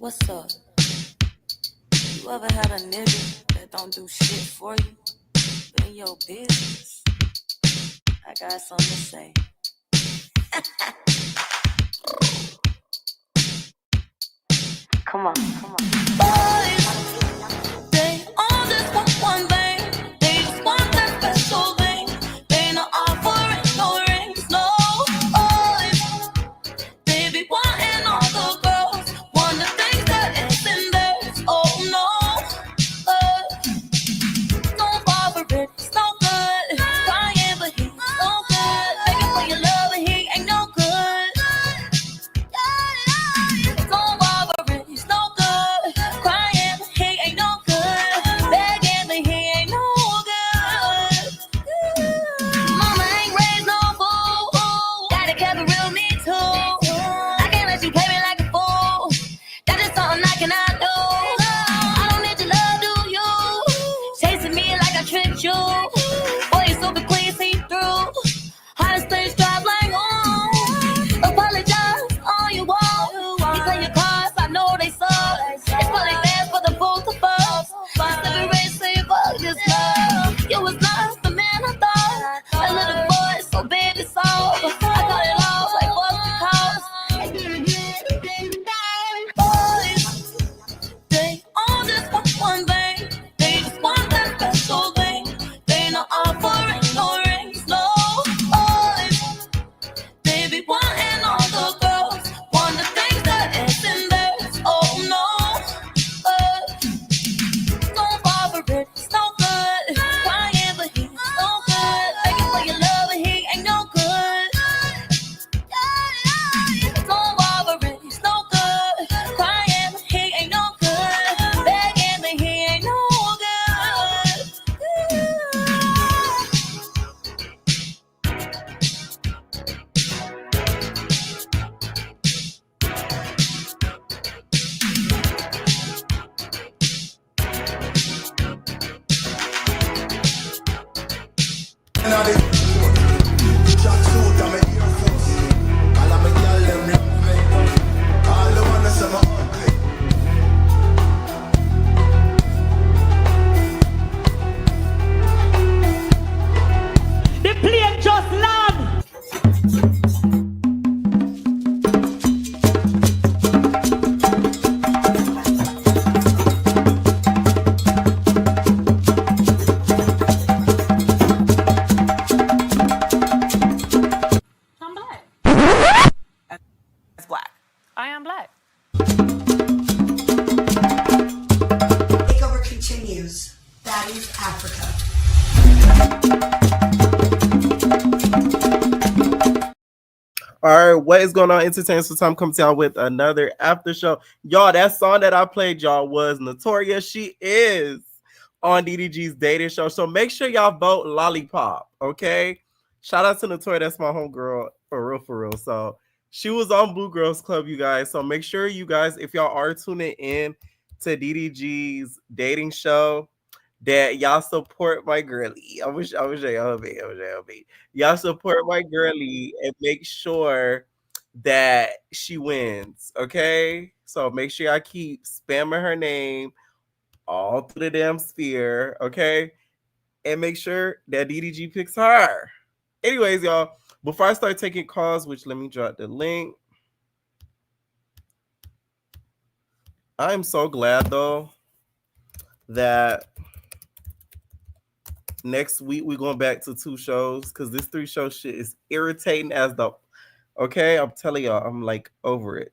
What's up? You ever had a nigga that don't do shit for you, but in your business? I got something to say. Come on. Boys, they all just want one thing. They just want that special thing. They not offering no rings, no. Boys, they be wanting all the girls, want the things that is in theirs. Oh no, don't bother it, it's no good. Crying, but he's no good. Begging for your love, but he ain't no good. Don't bother it, he's no good. Crying, but he ain't no good. Begging, but he ain't no good. Mama ain't raised no fool. Daddy kept it real, me too. I can't let you play me like a fool. That is something I cannot do. I don't need your love, do you? Chasing me like I tricked you. Boy, you super clean, see through. Hottest place drive like apologize all you want. You play your cards, I know they suck. It's probably bad for the both of us. But race say fuck this love. You was not the man I thought. That little boy is so big it's all. I cut it off like fuck the cops. Boys, they all just want one thing. They just want that special thing. They not offering no rings, no. Boys, they be wanting all the girls, want the things that is in theirs. Oh no, don't bother it, it's no good. Crying, but he's no good. Begging for your love, but he ain't no good. Don't bother it, he's no good. Crying, but he ain't no good. Begging, but he ain't no good. The plane just land. I'm black. As black. I am black. Takeover continues. Baddies Africa. All right, what is going on? Entertainment for Time comes out with another after show. Y'all, that song that I played, y'all, was Notorious. She is on DDG's dating show. So make sure y'all vote Lollipop, okay? Shout out to Notorious. That's my homegirl, for real. So she was on Blue Girls Club, you guys. So make sure you guys, if y'all are tuning in to DDG's dating show, that y'all support my girlie. I wish y'all be. Y'all support my girlie and make sure that she wins. Okay. So make sure y'all keep spamming her name all through the damn sphere. Okay. And make sure that DDG picks her. Anyways, y'all, before I start taking calls, which let me drop the link. I'm so glad though that next week we're going back to 2 shows because this 3-show shit is irritating as the okay. I'm telling y'all, I'm like over it.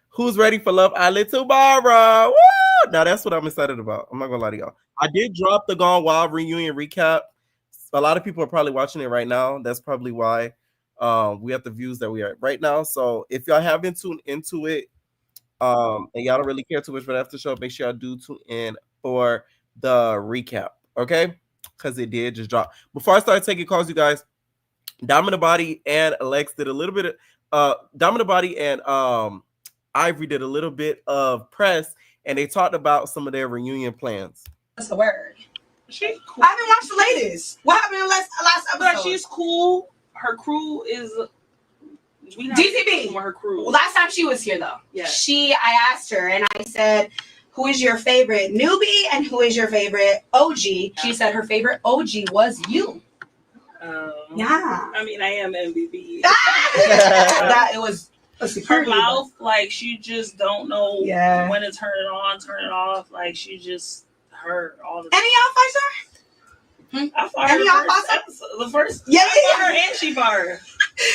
Who's ready for Love Island tomorrow? Woo! Now that's what I'm excited about. I'm not gonna lie to y'all. I did drop the Gone Wild reunion recap. A lot of people are probably watching it right now. That's probably why we have the views that we are right now. So if y'all haven't tuned into it, and y'all don't really care too much for the after show, make sure y'all do tune in for the recap, okay? Because it did just drop. Before I start taking calls, you guys, Dominant Body and Alex did a little bit of Dominant Body and Ivory did a little bit of press, and they talked about some of their reunion plans. That's the word. She's cool. I haven't watched the latest. What happened in last episode? But she's cool. Her crew is DTB. Her crew. Last time she was here, though, Yeah. I asked her and I said, who is your favorite newbie and who is your favorite OG? She said her favorite OG was you. Yeah. I mean, I am MVP. That it was a Her security. mouth, like, she just don't know when to turn it on, turn it off. Like, she just her all the time. Any y'all fight her? I fought Any her y'all first fight episode, the first. Yeah, I fought her and she fought her.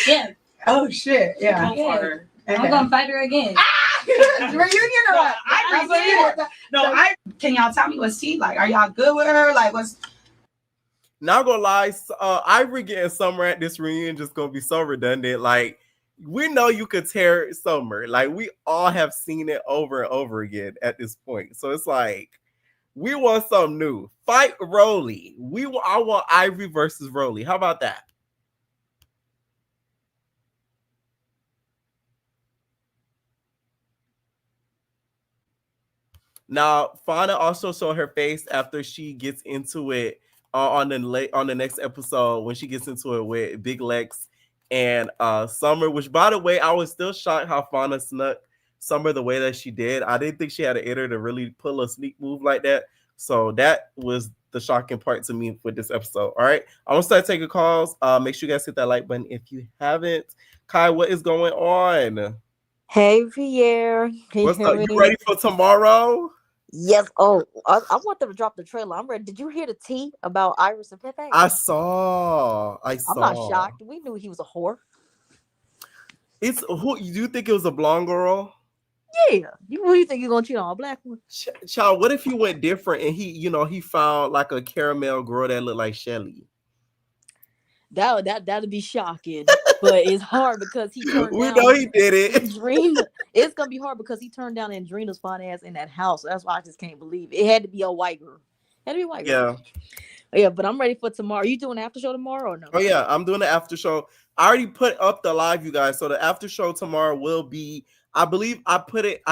Yeah. Oh shit! Yeah. I fought her. I'm gonna fight her again. Reunion or what? Can y'all tell me what's tea like? Are y'all good with her? Like, what's? Not gonna lie, Ivory getting Summer at this reunion just gonna be so redundant. Like, we know you could tear Summer. Like, we all have seen it over and over again at this point. So it's like, we want something new. Fight Rolly. I want Ivory versus Rolly. How about that? Now, Fauna also showed her face after she gets into it on the next episode when she gets into it with Big Lex and Summer. Which, by the way, I was still shocked how Fauna snuck Summer the way that she did. I didn't think she had it in her to really pull a sneak move like that. So that was the shocking part to me with this episode. All right, I'm gonna start taking calls. Make sure you guys hit that like button if you haven't. Kai, what is going on? Hey, Pierre. What's up? You ready for tomorrow? Yes. Oh, I want them to drop the trailer. I'm ready. Did you hear the tea about Iris and Pepe? I saw. I'm not shocked. We knew he was a whore. It's who? Do you think it was a blonde girl? Yeah. Who do you think you're gonna cheat on, a black one? Child, what if he went different and he found like a caramel girl that looked like Shelly? That'd be shocking, but it's hard because he turned we down. know he did it. Andrina, it's gonna be hard because he turned down Andrina's fine ass in that house. That's why I just can't believe it. It had to be a white girl. It had to be a white girl. Yeah. But I'm ready for tomorrow. Are you doing after show tomorrow or no? Oh yeah, I'm doing the after show. I already put up the live, you guys. So the after show tomorrow will be, I believe I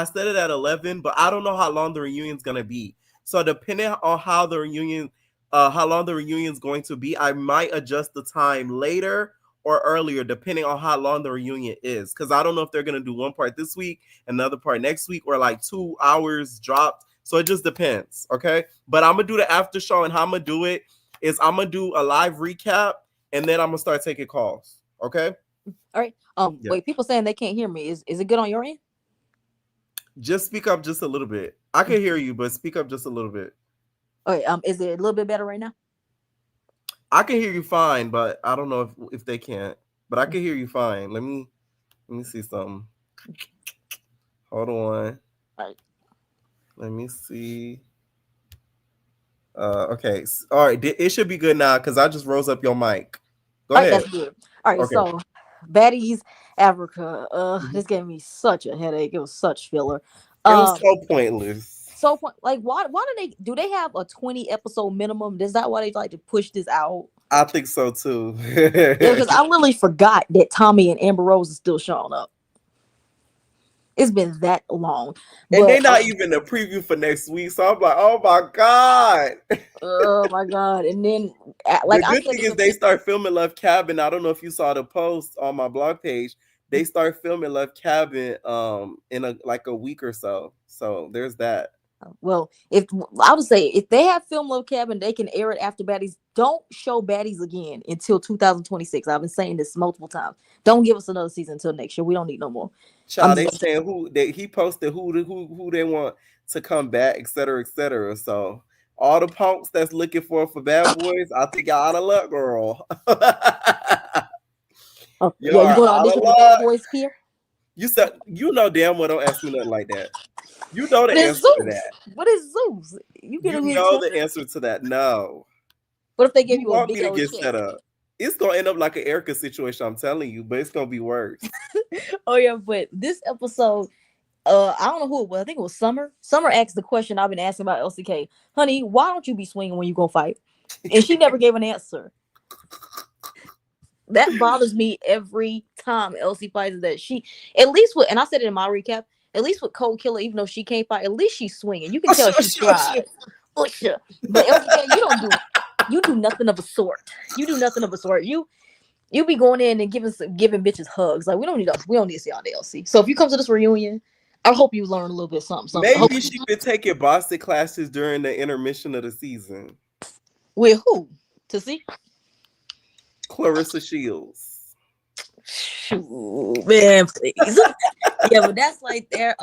said it at 11, but I don't know how long the reunion's gonna be. So depending on how the reunion, how long the reunion is going to be, I might adjust the time later or earlier, depending on how long the reunion is. Because I don't know if they're going to do one part this week, another part next week, or like 2 hours dropped. So it just depends, okay? But I'm going to do the after show, and how I'm going to do it is I'm going to do a live recap, and then I'm going to start taking calls, okay? All right. Wait, people saying they can't hear me. Is it good on your end? Just speak up just a little bit. I can hear you, but speak up just a little bit. Okay, is it a little bit better right now? I can hear you fine, but I don't know if they can't. But I can hear you fine. Let me see something. Hold on. All right. Let me see. Okay. All right. It should be good now because I just rose up your mic. Go ahead. That's good. All right. Okay. So, Baddies Africa. This gave me such a headache. It was such filler. It was so pointless. So, like, why do they have a 20 episode minimum? Is that why they like to push this out? I think so too. Yeah, because I literally forgot that Tommy and Amber Rose is still showing up. It's been that long, and they're not even a preview for next week. So I'm like, oh my god, oh my god! And then, like, the good thing is they start filming Love Cabin. I don't know if you saw the post on my blog page. They start filming Love Cabin in a week or so. So there's that. Well, if I would say if they have filmed Love Cabin, they can air it after Baddies. Don't show Baddies again until 2026. I've been saying this multiple times. Don't give us another season until next year. We don't need no more. Child, they saying he posted who they want to come back, et cetera, et cetera. So all the punks that's looking for Bad Boys, I think y'all out of luck, girl. Oh, yeah, you going to audition for Bad Boys here? You said you know damn well don't ask me nothing like that. You know the answer to that. What is Zeus? You know the answer to that. No. What if they give you a want big me to get set up? It's gonna end up like an Erica situation. I'm telling you, but it's gonna be worse. Oh yeah, but this episode, I don't know who it was. I think it was Summer. Summer asked the question I've been asking about LCK. Honey, why don't you be swinging when you go fight? And she never gave an answer. That bothers me every time Elsie fights. That she, at least with, and I said it in my recap. At least with Cold Killer, even though she can't fight, at least she's swinging. You can tell she tried. But LCK, you do nothing of a sort. You do nothing of a sort. You You be going in and giving bitches hugs. Like we don't need to see all the LC. So if you come to this reunion, I hope you learn a little bit something. Maybe she been taking Boston classes during the intermission of the season. With who? To see? Clarissa Shields. Shoot, man, please. Yeah, but that's like their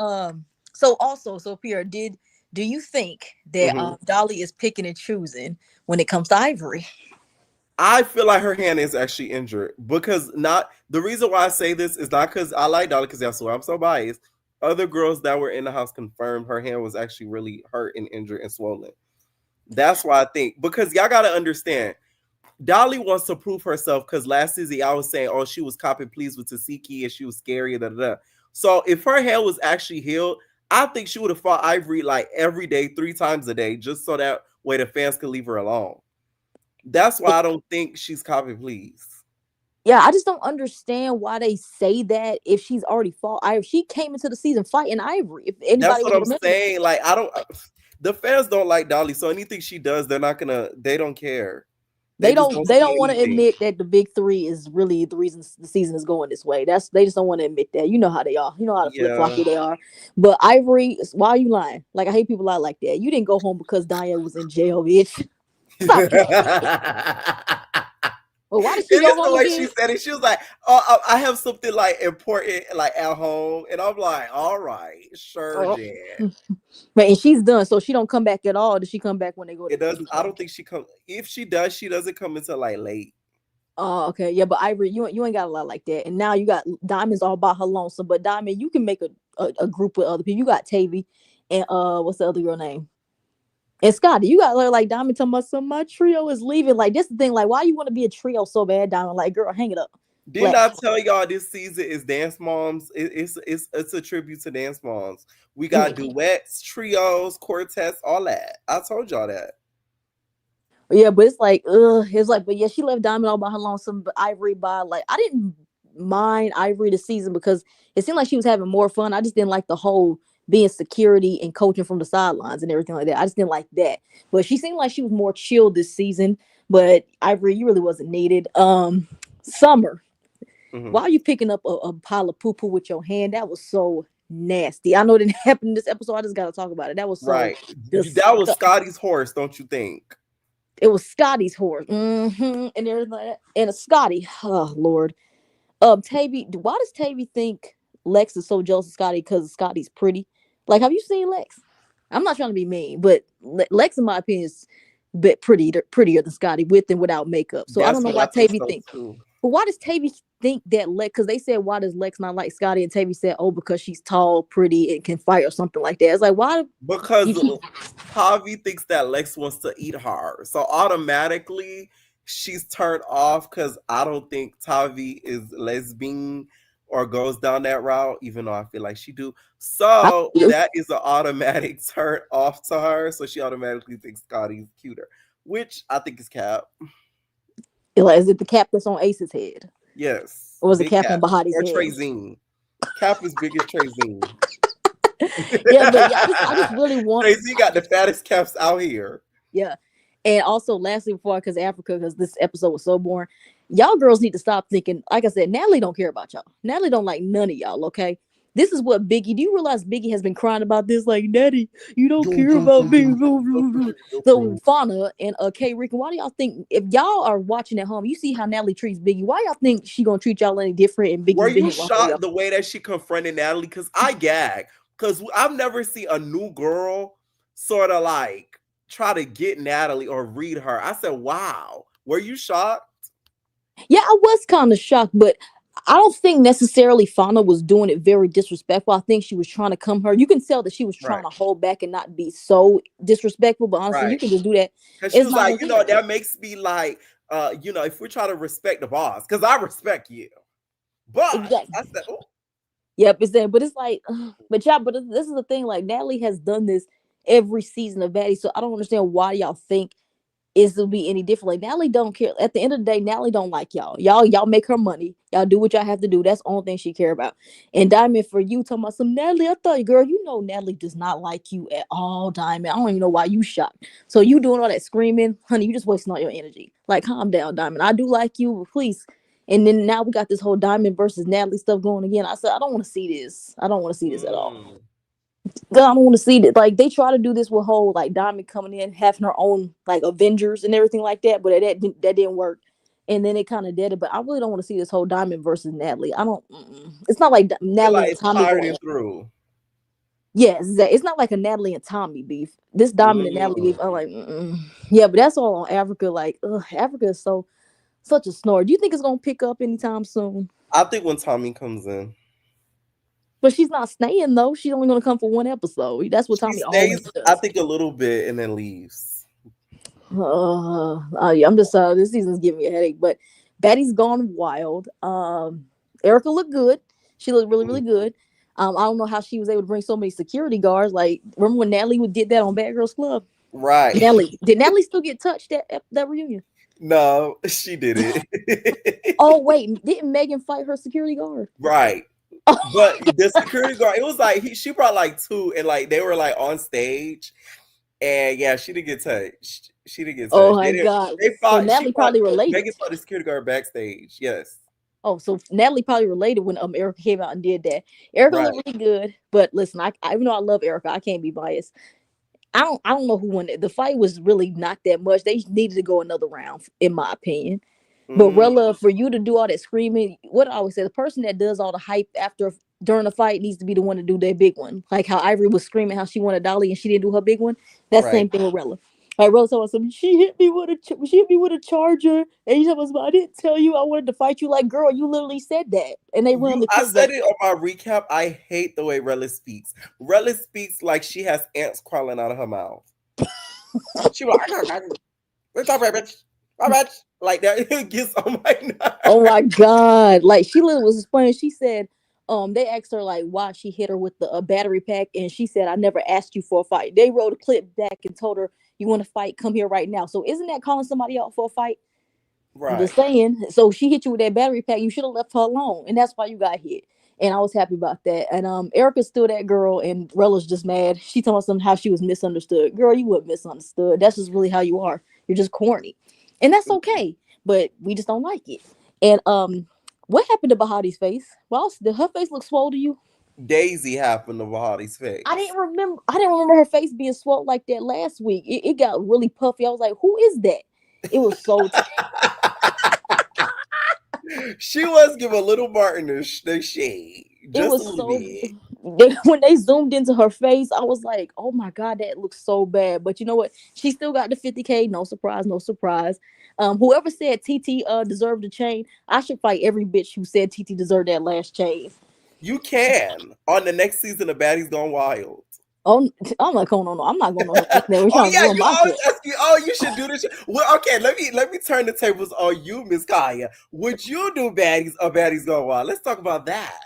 So Pierre, do you think that Dolly is picking and choosing when it comes to Ivory? I feel like her hand is actually injured because the reason why I say this is not because I like Dolly, because that's why I'm so biased. Other girls that were in the house confirmed her hand was actually really hurt and injured and swollen. That's why I think, because y'all got to understand, Dolly wants to prove herself because last season I was saying, oh, she was copping pleased with Tasiki and she was scary. So if her hand was actually healed, I think she would have fought Ivory like every day, 3 times a day, just so that way the fans could leave her alone. That's why I don't think she's copping pleased. Yeah, I just don't understand why they say that if she's already fought Ivory. She came into the season fighting Ivory. If anybody, that's what I'm saying. Like, the fans don't like Dolly, so anything she does, they don't care. They don't want to admit that the big 3 is really the reason the season is going this way. They just don't want to admit that. You know how they are. You know how flip-floppy they are. But Ivory, why are you lying? Like, I hate people lie like that. You didn't go home because Diane was in jail, bitch. Stop. Well, why did she go home? The way she said it, she was like, "Oh, I have something like important, like at home," and I'm like, "All right, sure, Jan." But and she's done, so she don't come back at all. Does she come back when they go? It does. I don't think she comes. If she does, she doesn't come until like late. Oh, okay, yeah, but Ivory, you ain't got a lot like that, and now you got Diamond's all by her lonesome. But Diamond, you can make a group with other people. You got Tavy, and what's the other girl name? And Scotty, you got her like Diamond talking about my trio is leaving. Like, this the thing. Like, why you want to be a trio so bad, Diamond? Like, girl, hang it up. Didn't I tell y'all this season is Dance Moms? It's a tribute to Dance Moms. We got duets, trios, quartets, all that. I told y'all that. Yeah, but it's like, but yeah, she left Diamond all by her lonesome, but Ivory by like, I didn't mind Ivory this season because it seemed like she was having more fun. I just didn't like the whole being security and coaching from the sidelines and everything like that. I just didn't like that. But she seemed like she was more chill this season. But Ivory, you really wasn't needed. Summer, why are you picking up a pile of poo-poo with your hand? That was so nasty. I know it didn't happen in this episode. I just got to talk about it. That was so right. That was Scotty's horse, don't you think? It was Scotty's horse. And everything like that. And a Scotty. Oh, Lord. Tavy, why does Tavy think Lex is so jealous of Scotty because Scotty's pretty? Like, have you seen Lex? I'm not trying to be mean, but Lex, in my opinion, is a bit prettier than Scotty with and without makeup. So I don't know why Tavy thinks. But why does Tavy think that Lex? Because they said, why does Lex not like Scotty? And Tavy said, oh, because she's tall, pretty, and can fight or something like that. It's like, why? Because Tavi thinks that Lex wants to eat her. So automatically she's turned off because I don't think Tavi is lesbian or goes down that route, even though I feel like she do. So that is an automatic turn off to her. So she automatically thinks Scotty's cuter, which I think is cap. Is it the cap that's on Ace's head? Yes. Or was it cap on Bahati's head? Or Trazine. Cap is big as Trazine. Yeah, but yeah, I just really want. Trazine got the fattest caps out here. Yeah. And also, lastly, before because this episode was so boring, y'all girls need to stop thinking. Like I said, Natalie don't care about y'all. Natalie don't like none of y'all. Okay, this is what Biggie. Do you realize Biggie has been crying about this? Like, Natty, you don't care about me. So Fauna and K. Rick, why do y'all think if y'all are watching at home, you see how Natalie treats Biggie? Why y'all think she gonna treat y'all any different? And Biggie, were you shocked the way that she confronted Natalie? Because I gag. Because I've never seen a new girl sort of like try to get Natalie or read her. I said, wow. Were you shocked? Yeah, I was kind of shocked, but I don't think necessarily Fauna was doing it very disrespectful. I think she was trying to come her. You can tell that she was trying to hold back and not be so disrespectful, but honestly, you can just do that. Because she was like, that makes me like, if we're trying to respect the boss, because I respect you. But exactly. I said, oh. Yep, it's that. But it's like, but this is the thing. Like, Natalie has done this every season of Baddies, so I don't understand why y'all think it'll be any different. Like, Natalie don't care. At the end of the day, Natalie don't like y'all. Y'all make her money. Y'all do what y'all have to do. That's the only thing she care about. And Diamond, for you talking about some Natalie, I thought, girl, Natalie does not like you at all, Diamond. I don't even know why you shocked. So you doing all that screaming, honey, you just wasting all your energy. Like, calm down, Diamond. I do like you, but please. And then now we got this whole Diamond versus Natalie stuff going again. I said, I don't want to see this. I don't want to see this at all. I don't want to see it. Like they try to do this with whole like Diamond coming in, having her own like Avengers and everything like that, but that didn't work. And then it kind of did it. But I really don't want to see this whole Diamond versus Natalie. I don't. It's not like Natalie and Tommy going through. Yeah, it's not like a Natalie and Tommy beef. This Diamond and Natalie beef. I'm like, yeah, but that's all on Africa. Like, Africa is such a snore. Do you think it's gonna pick up anytime soon? I think when Tommy comes in. But she's not staying though. She's only gonna come for one episode. That's what Tommy always does. I think a little bit and then leaves. Yeah, I'm just this season's giving me a headache. But Baddies Gone Wild. Erica looked good. She looked really, really good. I don't know how she was able to bring so many security guards. Like, remember when Natalie did that on Bad Girls Club? Right. Did Natalie still get touched at that reunion? No, she didn't. Oh wait, didn't Megan fight her security guard? Right. But the security guard, it was like she brought like two, and like they were like on stage, and yeah, she didn't get touched. She didn't get touched. Oh my god! They fought. So Natalie probably related. Megan fought the security guard backstage. Yes. Oh, so Natalie probably related when Erica came out and did that. Erica looked really good, but listen, I even though I love Erica, I can't be biased. I don't know who won it. The fight was really not that much. They needed to go another round, in my opinion. But Rella, for you to do all that screaming, what I always say, the person that does all the hype during the fight needs to be the one to do their big one. Like how Ivory was screaming how she wanted Dolly and she didn't do her big one. That's the same thing with Rella. Like Rella told us, she hit me with a charger, and you told us, I didn't tell you I wanted to fight you. Like, girl, you literally said that, and they run the. I said it on my recap. I hate the way Rella speaks. Rella speaks like she has ants crawling out of her mouth. She was like, "What's up, bitch? Bitch?" Like that. It gets on my nerves. Oh my god! Like she literally was explaining. She said, they asked her like why she hit her with the battery pack, and she said, "I never asked you for a fight." They wrote a clip back and told her, "You want to fight? Come here right now." So isn't that calling somebody out for a fight? Right. I'm just saying. So she hit you with that battery pack. You should have left her alone, and that's why you got hit. And I was happy about that. And Erica's still that girl, and Rella's just mad. She told us how she was misunderstood. Girl, you weren't misunderstood. That's just really how you are. You're just corny, and that's okay. But we just don't like it. And what happened to Bahati's face? Well, did her face look swole to you? Daisy happened to Bahati's face. I didn't remember her face being swole like that last week. It got really puffy. I was like, who is that? It was so. She was giving Little Martin the shade. It was so big. When they zoomed into her face, I was like, oh my god, that looks so bad. But you know what? She still got the 50K. No surprise, no surprise. Whoever said TT deserved a chain, I should fight every bitch who said TT deserved that last chain. You can on the next season of Baddies Gone Wild. Oh, I'm not going on. I'm not going on. Oh yeah, you always ask me. Oh, you should do this. Well, okay, let me turn the tables on you, Miss Kaya. Would you do Baddies or Baddies Gone Wild? Let's talk about that.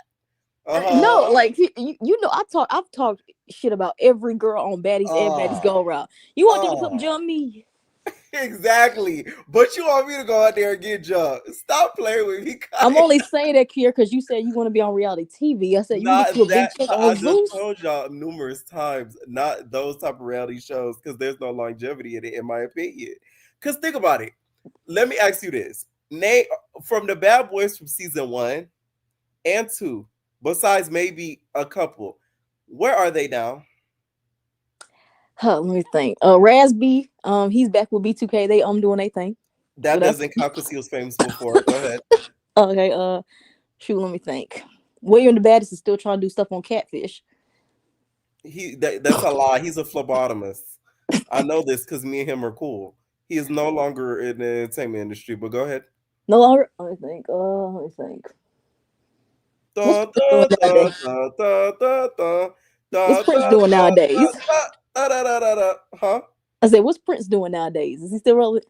No, like you know, I've talked shit about every girl on Baddies and Baddies Go Around. You want them to come jump me? Exactly, but you want me to go out there and get jumped? Stop playing with me. Kaya. I'm only saying that here because you said you want to be on reality TV. I said you want to do a big check on Zeus. I just told y'all numerous times, not those type of reality shows, because there's no longevity in it, in my opinion. Because think about it. Let me ask you this: Nate, from the Bad Boys from season 1 and 2. Besides maybe a couple, where are they now? Let me think. Razby, he's back with B2K. They doing their thing. That so doesn't count because he was famous before. Go ahead. Okay. Shoot. Let me think. William the Baddest is still trying to do stuff on Catfish. That's a lie. He's a phlebotomist. I know this because me and him are cool. He is no longer in the entertainment industry. But go ahead. No longer. Let me think. What's Prince doing nowadays? Huh? I said, what's Prince doing nowadays? Is he still relevant?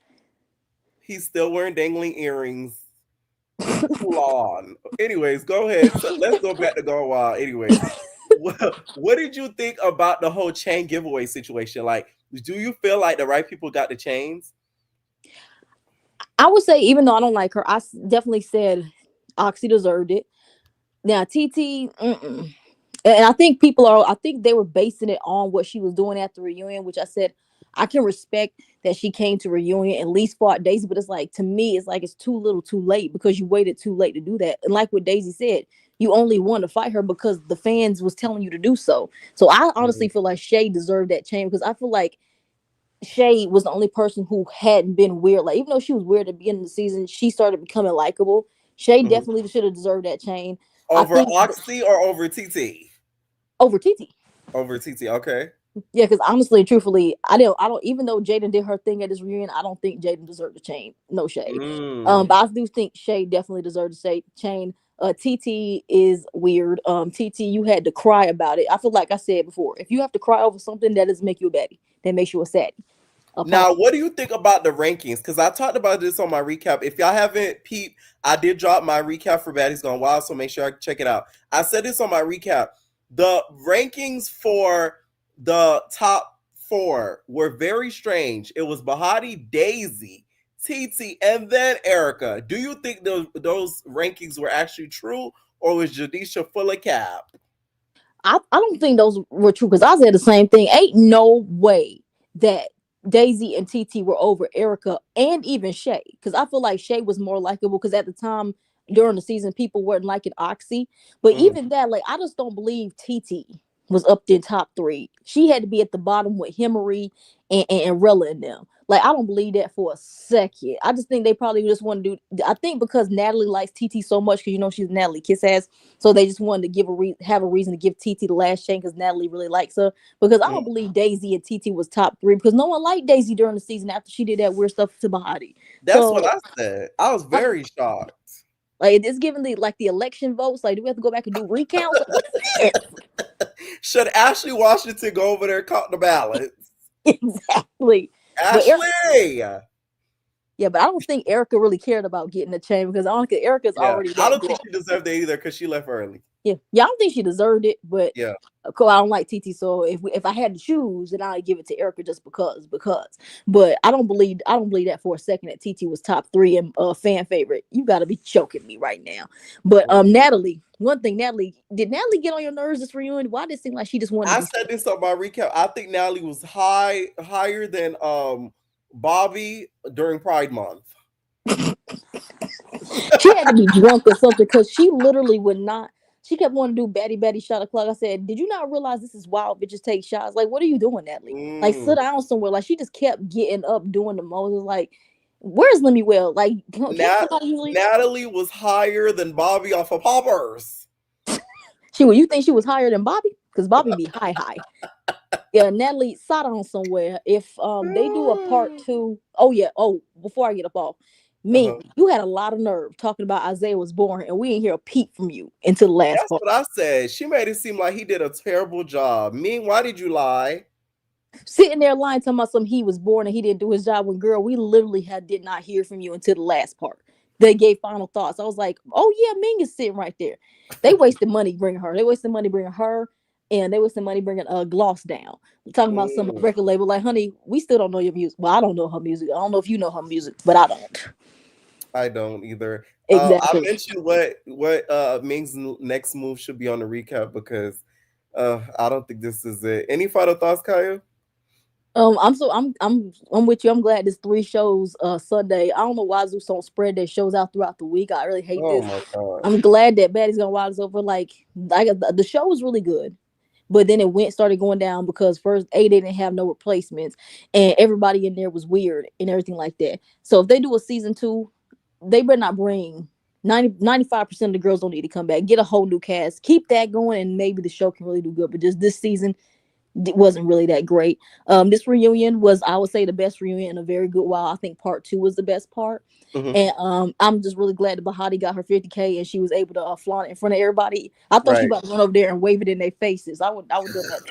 He's still wearing dangling earrings. On. Anyways, go ahead. So let's go back to Gone Wild. Anyways, what did you think about the whole chain giveaway situation? Like, do you feel like the right people got the chains? I would say, even though I don't like her, I definitely said Oxy deserved it. Now, TT, and I think I think they were basing it on what she was doing at the reunion, which I said, I can respect that she came to reunion and at least fought Daisy, but it's like, to me, it's like it's too little too late because you waited too late to do that. And like what Daisy said, you only wanted to fight her because the fans was telling you to do so. So I honestly feel like Shay deserved that chain because I feel like Shay was the only person who hadn't been weird. Like, even though she was weird at the beginning of the season, she started becoming likable. Shay definitely should have deserved that chain. Over Oxy or over TT? Over TT. Over TT, okay. Yeah, because honestly, truthfully, I don't. Even though Jaden did her thing at this reunion, I don't think Jaden deserved the chain. No shade. But I do think Shay definitely deserved the chain. TT is weird. TT, you had to cry about it. I feel like I said before, if you have to cry over something, that doesn't make you a baddie. That makes you a saddie. Now, what do you think about the rankings? Because I talked about this on my recap. If y'all haven't peeped, I did drop my recap for Baddies Gone Wild, so make sure I check it out. I said this on my recap. The rankings for the top 4 were very strange. It was Bahati, Daisy, TT, and then Erica. Do you think those rankings were actually true, or was Jadisha full of cap? I don't think those were true because I said the same thing. Ain't no way that Daisy and TT were over Erica and even Shay, because I feel like Shay was more likable because at the time during the season people weren't liking Oxy, but even that, like, I just don't believe TT was up in top 3. She had to be at the bottom with Himmery and Rella and them. Like, I don't believe that for a second. I just think they probably just want to do. I think because Natalie likes TT so much, because you know she's Natalie kiss ass, so they just wanted to have a reason to give TT the last chain because Natalie really likes her. Because I don't believe Daisy and TT was top 3 because no one liked Daisy during the season after she did that weird stuff to Bahati. That's what I said. I was very shocked. Like, it's given the election votes. Like, do we have to go back and do recounts? Should Ashley Washington go over there and count the ballots? Exactly. Ashley. Yeah, but I don't think Erica really cared about getting the chain because I don't think Erica's already. I don't think she deserved it either because she left early. Yeah, I don't think she deserved it, but yeah, of course I don't like TT. So if I had to choose, then I'd give it to Erica just because. But I don't believe that for a second that TT was top 3 and fan favorite. You got to be choking me right now. But Natalie, one thing, did Natalie get on your nerves this reunion? Why did it seem like she just wanted? I said this on my recap. I think Natalie was higher than Bobby during Pride Month. She had to be drunk or something because she literally would not. She kept wanting to do Batty shot o'clock. I said, did you not realize this is wild? Bitches take shots. Like, what are you doing, Natalie? Like, sit down somewhere. Like, she just kept getting up, doing the most. Like, where's Lemmy Will? Like, Natalie was higher than Bobby off of Poppers. You think she was higher than Bobby? Because Bobby be high. Yeah, Natalie, sat down somewhere. If they do a part 2, before I get up off, you had a lot of nerve talking about Isaiah was born, and we didn't hear a peep from you until the last part. That's what I said. She made it seem like he did a terrible job. Why did you lie? Sitting there lying, talking about he was born and he didn't do his job. When, girl, we literally did not hear from you until the last part. They gave final thoughts. I was like, oh yeah, Ming is sitting right there. They wasted money bringing her. And they wasted money bringing Gloss down. We're talking about some record label. Like, honey, we still don't know your music. Well, I don't know her music. I don't know if you know her music, but I don't. I don't either. Exactly. I mentioned what Ming's next move should be on the recap because I don't think this is it. Any final thoughts, Kaya? I'm with you. I'm glad there's 3 shows Sunday. I don't know why Zeus don't spread their shows out throughout the week. I really hate this. My God. I'm glad that Baddies Gone Wild is over. Like the show was really good, but then it started going down because first they didn't have no replacements and everybody in there was weird and everything like that. So if they do a season 2, they better not bring 95% of the girls don't need to come back. Get a whole new cast. Keep that going and maybe the show can really do good. But just this season, it wasn't really that great. This reunion was, I would say, the best reunion in a very good while. I think part 2 was the best part. And I'm just really glad that Bahati got her 50K and she was able to flaunt it in front of everybody. I thought she was about to run over there and wave it in their faces. I would do that.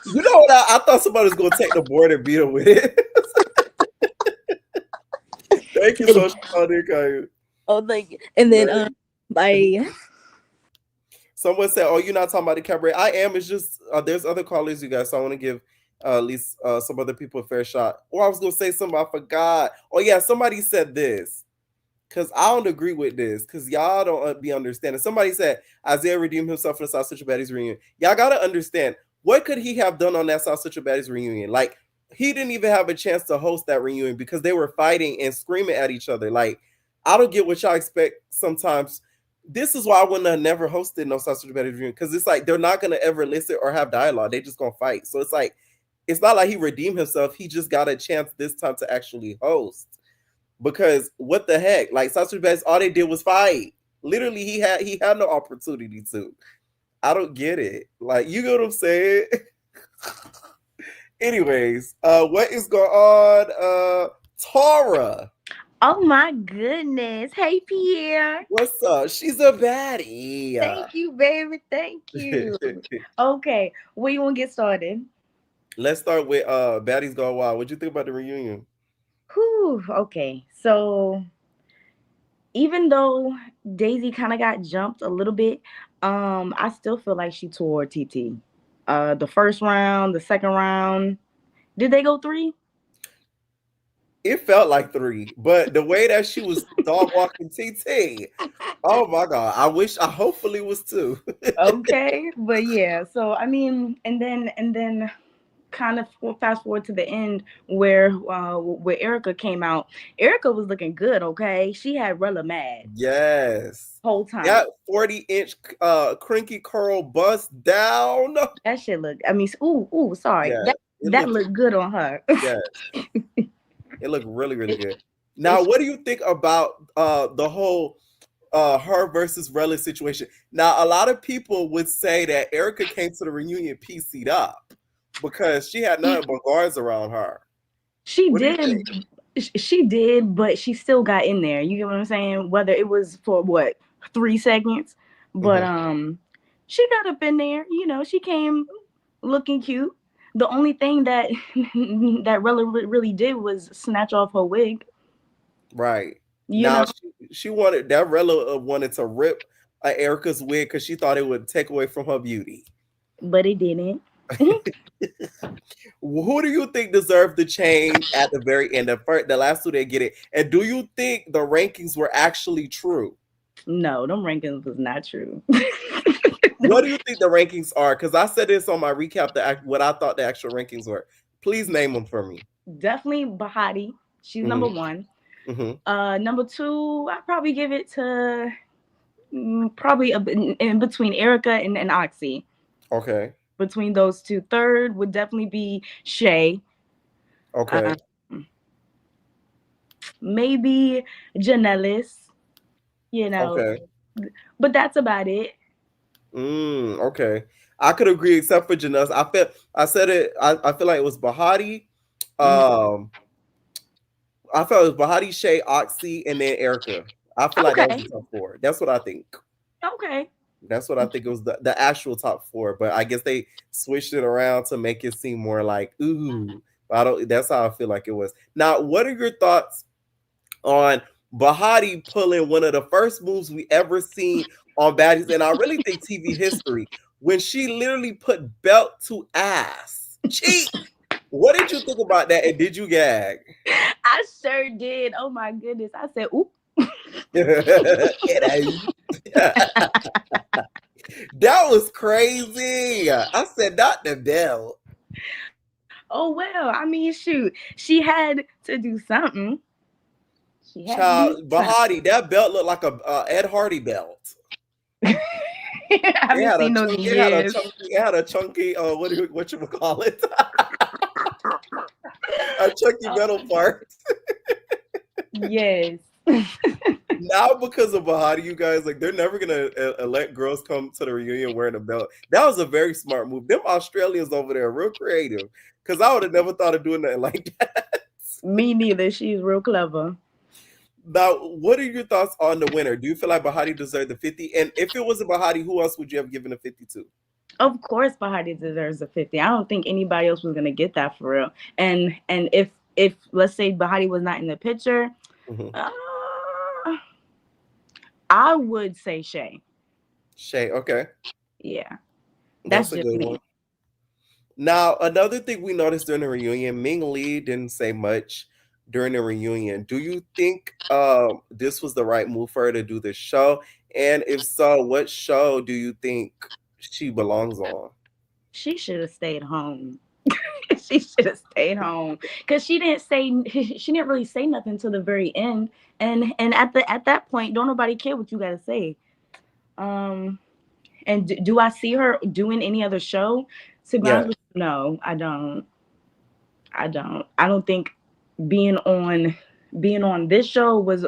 You know what? I thought somebody was going to take the board and beat her with it. Thank you so much, Kaya. Oh, thank you. And then bye. Someone said, "Oh, you're not talking about the cabaret." I am. It's just there's other callers, you guys. So I want to give at least some other people a fair shot. Or I was gonna say something, I forgot. Oh yeah, somebody said this because I don't agree with this because y'all don't be understanding. Somebody said Isaiah redeemed himself in the South Central Baddies reunion. Y'all gotta understand, what could he have done on that South Central Baddies reunion? Like, he didn't even have a chance to host that reunion because they were fighting and screaming at each other. Like, I don't get what y'all expect sometimes. This is why I wouldn't have never hosted no Sausage Betty reunion, because it's like they're not gonna ever listen or have dialogue. They just gonna fight. So it's like, it's not like he redeemed himself. He just got a chance this time to actually host. Because what the heck? Like, Sausage Betty, all they did was fight. Literally, he had no opportunity to. I don't get it. Like, you get what I'm saying? Anyways, what is going on? Tara. Oh my goodness. Hey, Pierre. What's up? She's a baddie. Thank you, baby. Thank you. Okay, where you want to get started? Let's start with Baddies Go Wild. What'd you think about the reunion? Whew, okay, so even though Daisy kind of got jumped a little bit, I still feel like she tore TT. The first round, the second round, did they go 3? It felt like 3, but the way that she was dog walking TT, oh my god! I hopefully was 2. Okay, but yeah, so I mean, and then kind of fast forward to the end where Erica came out. Erica was looking good. Okay, she had Rella mad. Yes, whole time. That 40-inch crinky curl bust down. That shit looked. I mean, sorry. Yeah, that looked good on her. Yes. It looked really, really good. Now, what do you think about the whole her versus Rella situation? Now, a lot of people would say that Erica came to the reunion PC'd up because she had nothing but guards around her. She did, but she still got in there. You get what I'm saying? Whether it was for 3 seconds, but she got up in there. You know, she came looking cute. The only thing that Rella really did was snatch off her wig. Right. You know? She wanted that Rella wanted to rip Erica's wig because she thought it would take away from her beauty. But it didn't. Who do you think deserved the change at the very end? The last 2 didn't get it. And do you think the rankings were actually true? No, them rankings was not true. What do you think the rankings are? Because I said this on my recap, what I thought the actual rankings were. Please name them for me. Definitely Bahati. She's number 1. Number 2, I'd probably give it to probably in between Erica and Oxy. Okay. Between those 2. 3rd would definitely be Shay. Okay. Maybe Janellis. You know. Okay. But that's about it. Okay. I could agree except for Janellis. I feel like it was Bahati. I felt it was Bahati, Shay, Oxy, and then Erica. I feel like that was the top 4. That's what I think. Okay. That's what I think it was the actual top 4, but I guess they switched it around to make it seem more like ooh. That's how I feel like it was. Now, what are your thoughts on Bahati pulling one of the first moves we ever seen on Baddies, and I really think TV history, when she literally put belt to ass cheek? What did you think about that, and did you gag? I sure did. Oh my goodness. I said, oop. That was crazy. I said, not the belt. Oh well, I mean, shoot, she had to do something. Bahati, that belt looked like a Ed Hardy belt. I haven't seen those in years. It had a chunky, what you would call it? A chunky metal part. Yes. Now, because of Bahati, you guys, like, they're never gonna let girls come to the reunion wearing a belt. That was a very smart move. Them Australians over there are real creative, because I would have never thought of doing nothing like that. Me neither. She's real clever. Now, what are your thoughts on the winner? Do you feel like Bahati deserved the 50? And if it wasn't Bahati, who else would you have given a 50 to? Of course, Bahati deserves a 50. I don't think anybody else was gonna get that for real. And if let's say Bahati was not in the picture, I would say Shay. Shay, okay. Yeah. That's a good one. Now, another thing we noticed during the reunion, Ming Lee didn't say much during the reunion. Do you think this was the right move for her to do this show? And if so, what show do you think she belongs on? She should have stayed home. She should have stayed home because she didn't really say nothing till the very end. And at that point, don't nobody care what you gotta say. And do I see her doing any other show? To be honest with you, no, I don't. I don't think being on this show was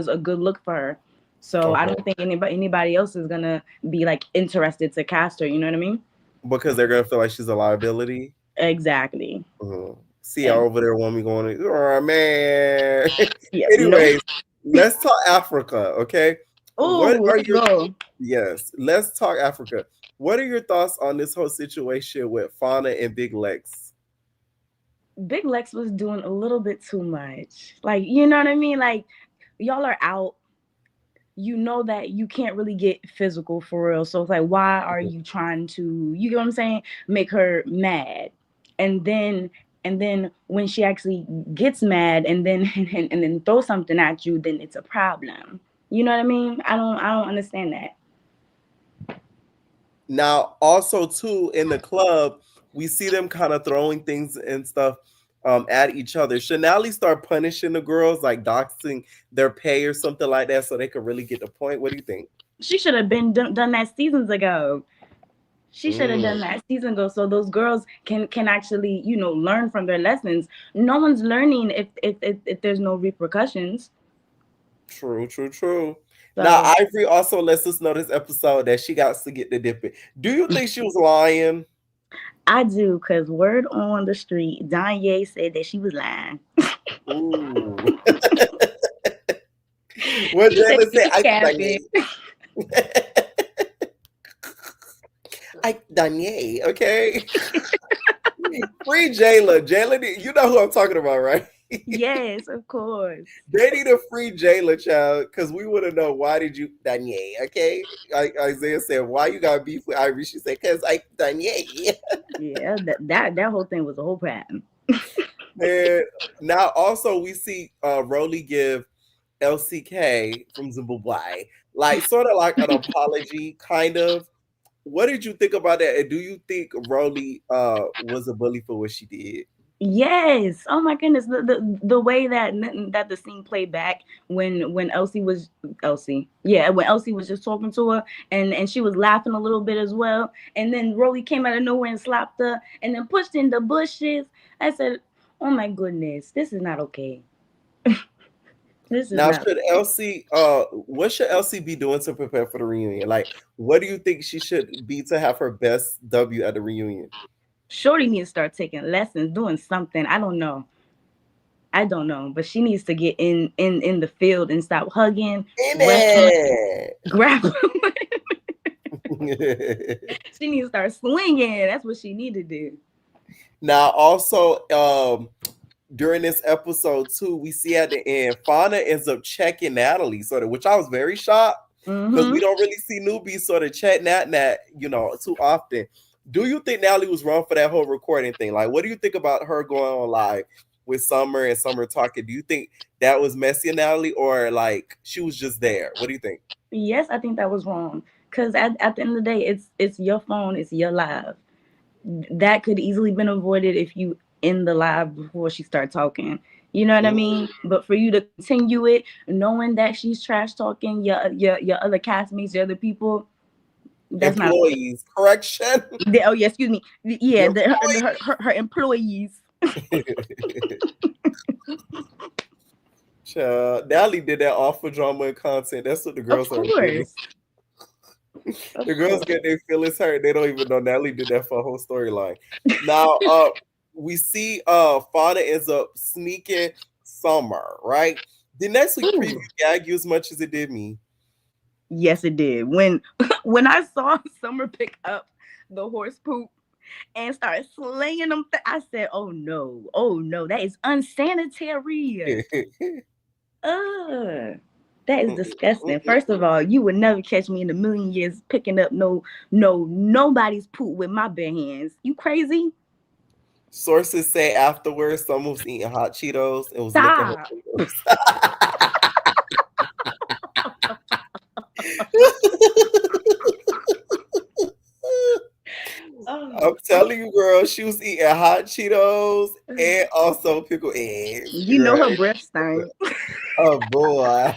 a good look for her. So I don't think anybody else is gonna be like interested to cast her. You know what I mean? Because they're gonna feel like she's a liability. Exactly. See y'all over there want me going, oh man. Yeah, Anyways, let's talk Africa, okay? Oh, let's go. Yes, let's talk Africa. What are your thoughts on this whole situation with Fauna and Big Lex? Big Lex was doing a little bit too much. Like, you know what I mean? Like, y'all are out. You know that you can't really get physical for real. So it's like, why are you trying to, you know what I'm saying, make her mad? And then when she actually gets mad and then throw something at you, then it's a problem. You know what I mean? I don't understand that. Now, also too, in the club, we see them kind of throwing things and stuff at each other. Should Nally start punishing the girls, like doxing their pay or something like that, so they could really get the point? What do you think? She should have been done that seasons ago. She should have done that season ago, so those girls can actually, you know, learn from their lessons. No one's learning if there's no repercussions. True. So, now, Ivory also lets us know this episode that she got to get the dipping. Do you think she was lying? I do, because word on the street, Danye said that she was lying. Ooh. What Jayla said, I Danye, okay? Free Jayla. Jayla, you know who I'm talking about, right? Yes, of course. They need a free Jayla, child, because we want to know why did you Danye, okay? Like Isaiah said, why you got beef with Ivory? She said, because I Danye. Yeah, that whole thing was a whole pattern. And now also we see Rolly give LCK from Zimbabwe, like sort of like an apology, kind of. What did you think about that? And do you think Rolly was a bully for what she did? Yes. Oh my goodness. The way that the scene played back when Elsie was just talking to her and she was laughing a little bit as well. And then Rolly came out of nowhere and slapped her and then pushed in the bushes. I said, oh my goodness, this is not okay. Should Elsie what should Elsie be doing to prepare for the reunion? Like, what do you think she should be to have her best W at the reunion? Shorty needs to start taking lessons, doing something. I don't know, but she needs to get in the field and stop hugging, grabbing. She needs to start swinging. That's what she need to do. Now, also, during this episode too, we see at the end, Fauna ends up checking Natalie, sort of, which I was very shocked because we don't really see newbies sort of check Nat, you know, too often. Do you think Natalie was wrong for that whole recording thing? Like, what do you think about her going on live with Summer and Summer talking? Do you think that was messy in Natalie, or like she was just there? What do you think? Yes, I think that was wrong. Because at the end of the day, it's your phone, it's your live. That could easily been avoided if you end the live before she started talking. You know what I mean? But for you to continue it, knowing that she's trash talking your other castmates, your other people. That's employees, not correction. Oh yeah, excuse me. Yeah, her employees. Natalie did that all for drama and content. That's what the girls are doing. The girls get their feelings hurt. They don't even know Natalie did that for a whole storyline. Now, we see Fauna ends up sneaking Summer, right? The next week preview gag you as much as it did me. Yes, it did. When I saw Summer pick up the horse poop and start slaying them, I said, "Oh no, that is unsanitary." That is disgusting. First of all, you would never catch me in a million years picking up nobody's poop with my bare hands. You crazy? Sources say afterwards, Summer was eating hot Cheetos and was licking her fingers. I'm telling you, girl, she was eating hot Cheetos and also pickled eggs. You know her breath stank. Oh boy.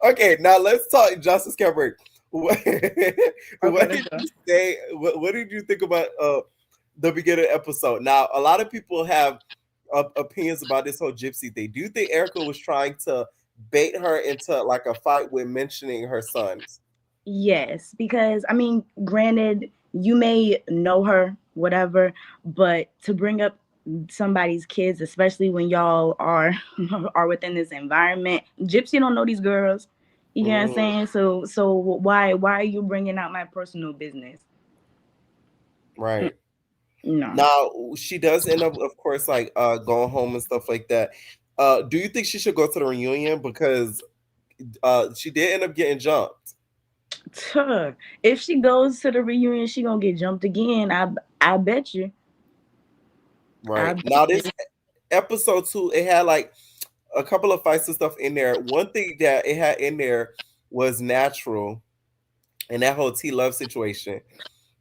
Okay, now let's talk Justice Cabaret. What did you say? What did you think about the beginning episode? Now, a lot of people have opinions about this whole gypsy thing. Do you think Erica was trying to bait her into like a fight with mentioning her sons? Yes, because I mean, granted, you may know her, whatever, but to bring up somebody's kids, especially when y'all are are within this environment, Gypsy don't know these girls. You get what I'm saying? So why are you bringing out my personal business? Right. No. Now she does end up, of course, like going home and stuff like that. Do you think she should go to the reunion because she did end up getting jumped? If she goes to the reunion, she gonna get jumped again. I bet you. Right. Now this episode 2, it had like a couple of fights and stuff in there. One thing that it had in there was natural, and that whole T Love situation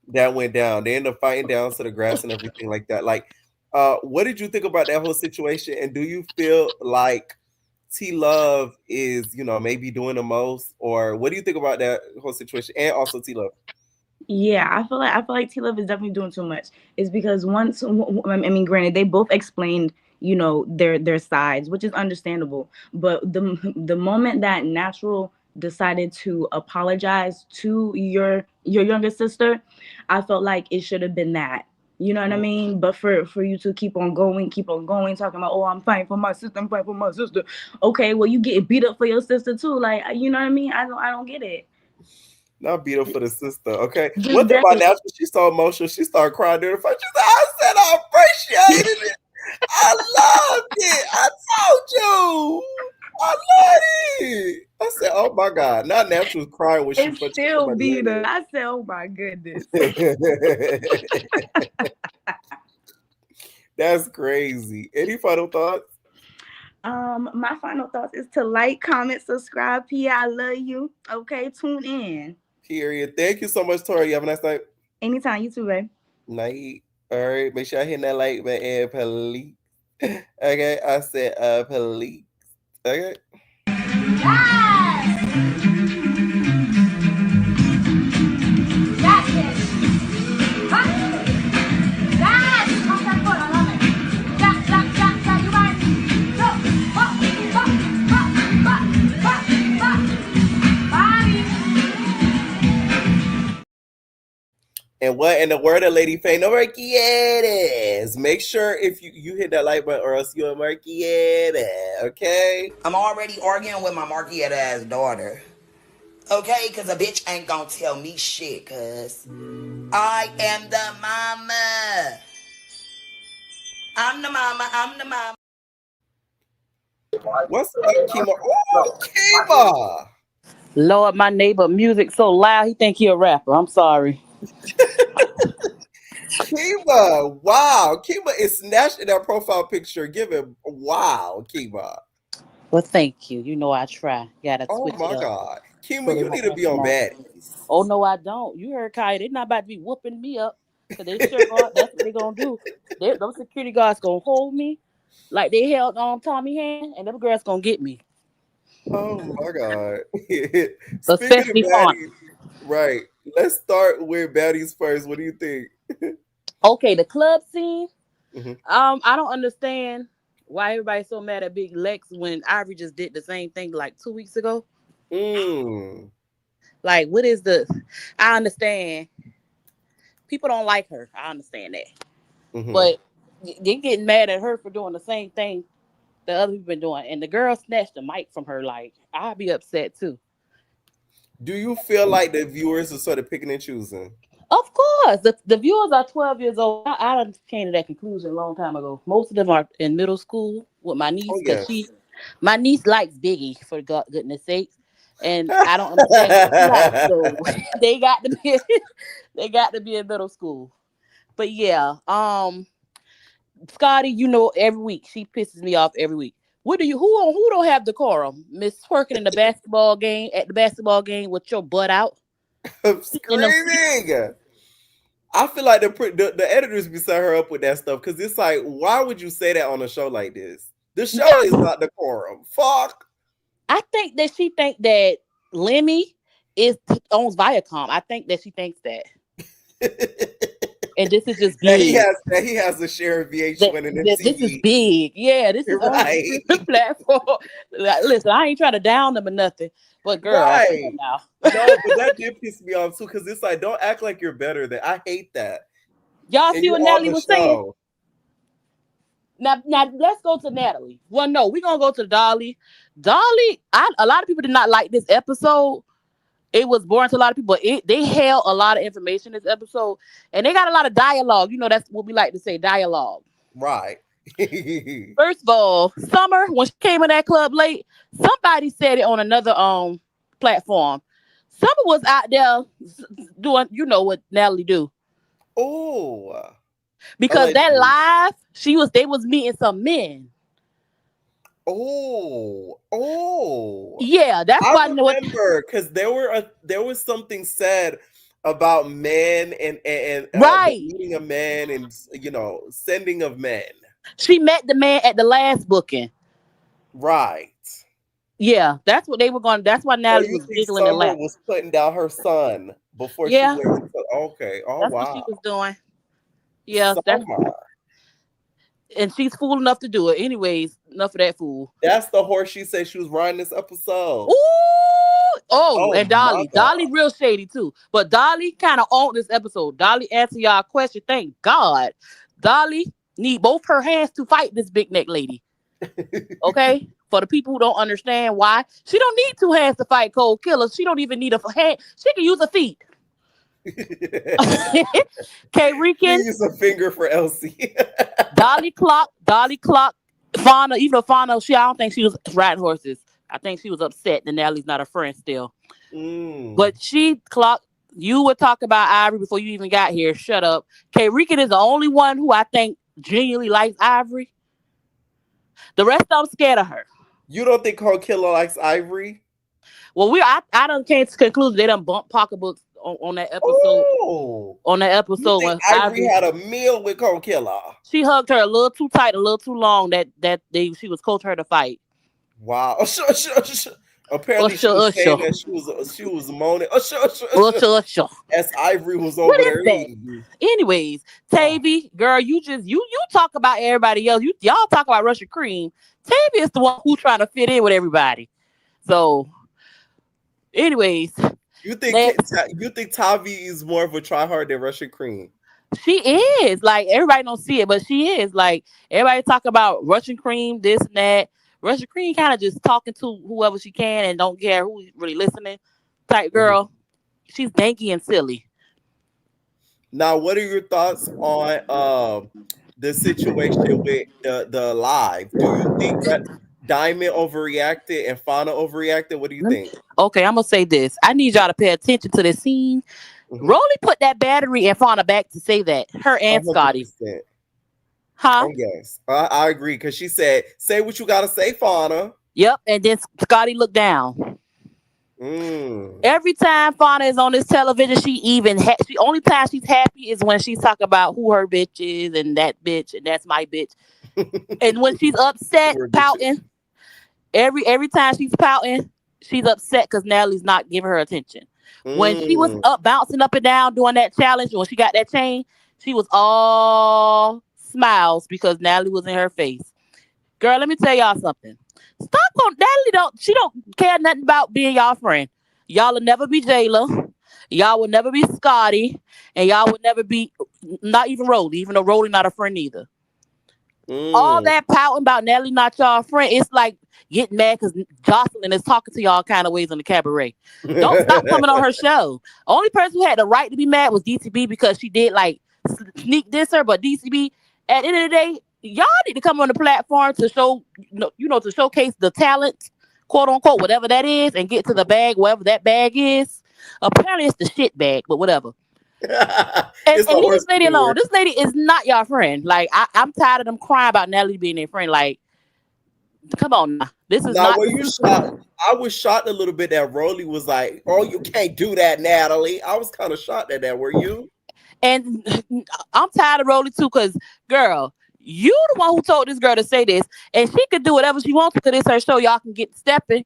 that went down. They ended up fighting down to the grass and everything like that. Like, what did you think about that whole situation? And do you feel like T Love is, maybe doing the most, or what do you think about that whole situation? And also T Love. Yeah, I feel like T Love is definitely doing too much. It's because once, I mean, granted, they both explained, their sides, which is understandable. But the moment that Natural decided to apologize to your younger sister, I felt like it should have been that. You know what I mean? But for you to keep on going, talking about, oh, I'm fighting for my sister, Okay, well, you get beat up for your sister too. Like, you know what I mean? I don't get it. Not beat up for the sister, okay? One thing about Natural, she's so emotional. She started crying during the fight. She said, I said I appreciated it. I loved it. I told you. I loved it. I said, oh my God. Not Natural crying when she punched still beat her. I said, oh my goodness. That's crazy. Any final thoughts? My final thoughts is to like, comment, subscribe. Pia, I love you. Okay, tune in. Period. Thank you so much, Tori. You have a nice night. Anytime, you too, babe. Night. All right. Make sure I hit that like button, police. Okay. I said police. Okay. And what in the word of Lady Faye, no Marquietas. Make sure if you hit that like button or else you're a Marquieta, okay? I'm already arguing with my Marquieta ass daughter. Okay? Because a bitch ain't gonna tell me shit, cuz I am the mama. I'm the mama. What's up, Kima? Oh, Kima! Lord, my neighbor music so loud, he think he a rapper. I'm sorry. Kima, wow. Kima is snatched in that profile picture. Give him wow, Kima. Well, thank you. You know I try. Gotta switch it up. Oh my God. Kima, you need to be on Baddies. Oh no, I don't. You heard Kaya, they're not about to be whooping me up. Cause they sure are. That's what they gonna do. Those security guards gonna hold me like they held on Tommy hand, and them girls gonna get me. Oh my God. Especially Baddies, right. Let's start with Baddies first. What do you think? Okay, the club scene. I don't understand why everybody's so mad at Big Lex when Ivory just did the same thing like 2 weeks ago. Like, what is I understand people don't like her. I understand that. But they getting mad at her for doing the same thing the other people been doing. And the girl snatched the mic from her. Like, I'd be upset too. Do you feel like the viewers are sort of picking and choosing? Of course. The viewers are 12 years old. I came to that conclusion a long time ago. Most of them are in middle school with my niece. Because my niece likes Biggie, for goodness sakes. And I don't understand what she likes. So they got to be in middle school. But yeah, Scotty, every week she pisses me off every week. Who don't have decorum? Miss twerking in the basketball game with your butt out. I'm screaming. I feel like the editors be setting her up with that stuff because it's like, why would you say that on a show like this? The show is not decorum. Fuck. I think that she think that Lemmy owns Viacom. I think that she thinks that. And this is just big. That he has a share of VH1 and MTV. This is big. Yeah, this is right. On the platform. Like, listen, I ain't trying to down them or nothing. But girl, right. now. No, but that did piss me off too, because it's like, don't act like you're better than. I hate that. Y'all see what Natalie was saying? Now let's go to Natalie. Well, no, we're gonna go to Dolly. Dolly, a lot of people did not like this episode. It was boring to a lot of people. They held a lot of information this episode, and they got a lot of dialogue. You know, that's what we like to say, dialogue. Right. First of all, Summer, when she came in that club late, somebody said it on another platform. Summer was out there doing, you know what Natalie do. Oh. Because that live, they was meeting some men. Oh. Yeah, that's why I remember, because there was something said about men and right, meeting a man and sending of men. She met the man at the last booking. Right. Yeah, that's what they were going. That's why Natalie was giggling and laughing. Was putting down her son before she went into, okay. Oh, that's wow. what she was doing. Yeah, and she's fool enough to do it. Anyways, enough of that fool. That's the horse she said she was riding this episode. Ooh! Oh, and Dolly. Dolly real shady too. But Dolly kind of owned this episode. Dolly answered y'all a question. Thank God. Dolly need both her hands to fight this big neck lady. Okay? For the people who don't understand why, she don't need two hands to fight Cold Killer. She don't even need a hand. She can use her feet. K-Rican. Use a finger for Elsie. Dolly Clock. Fauna, even though Fauna, I don't think she was riding horses. I think she was upset that Natalie's not a friend still. But she clocked. You would talk about Ivory before you even got here. Shut up. K-Rican is the only one who I think genuinely likes Ivory. The rest of them scared of her. You don't think Cold Killer likes Ivory? Well, I done came to conclusion they done bumped pocketbooks on that episode. Ooh. On that episode, when Ivory had a meal with Cold Killer. She hugged her a little too tight, a little too long. She was coaching her to fight. Wow. Apparently she was saying that she was moaning. As Ivory was over there eating. Anyways, Tavy, girl, you talk about everybody else. Y'all talk about Russian Cream. Tavy is the one who's trying to fit in with everybody. So, anyways, you think Tavi is more of a tryhard than Russian Cream? She is. Like, everybody don't see it, but she is. Like, everybody talk about Russian Cream, this and that. Russian Cream kind of just talking to whoever she can and don't care who's really listening type girl. She's danky and silly. Now, what are your thoughts on the situation with the live? Do you think that Diamond overreacted and Fauna overreacted? What do you think? Okay, I'm gonna say this. I need y'all to pay attention to this scene. Rolly put that battery in Fauna back to say that. Her and 100%. Scotty. Huh? Oh, yes, I agree, because she said, "Say what you gotta say, Fauna." Yep, and then Scotty looked down. Every time Fauna is on this television, the only time she's happy is when she's talking about who her bitch is and that bitch and that's my bitch. And when she's upset, pouting, every time she's pouting, she's upset because Natalie's not giving her attention. When she was bouncing up and down doing that challenge, when she got that chain, she was all smiles because Natalie was in her face. Girl, let me tell y'all something. Natalie don't care nothing about being y'all friend. Y'all will never be Jayla. Y'all will never be Scotty. And y'all will never be not even Rolly, even though Rolly not a friend either. All that pouting about Natalie not y'all friend, it's like getting mad because Joseline is talking to y'all kind of ways on the cabaret. Don't stop coming on her show. Only person who had the right to be mad was DCB because she did like sneak diss her, but DCB at the end of the day, y'all need to come on the platform to show, to showcase the talent, quote unquote, whatever that is, and get to the bag, whatever that bag is. Apparently, it's the shit bag, but whatever. and leave this lady alone. This lady is not your friend. Like, I'm tired of them crying about Natalie being their friend. Like, come on now. This is not. Were you shocked? I was shocked a little bit that Rolly was like, "Oh, you can't do that, Natalie." I was kind of shocked at that. Were you? And I'm tired of rolling too, because girl, you the one who told this girl to say this, and she could do whatever she wants because it's her show. Y'all can get stepping.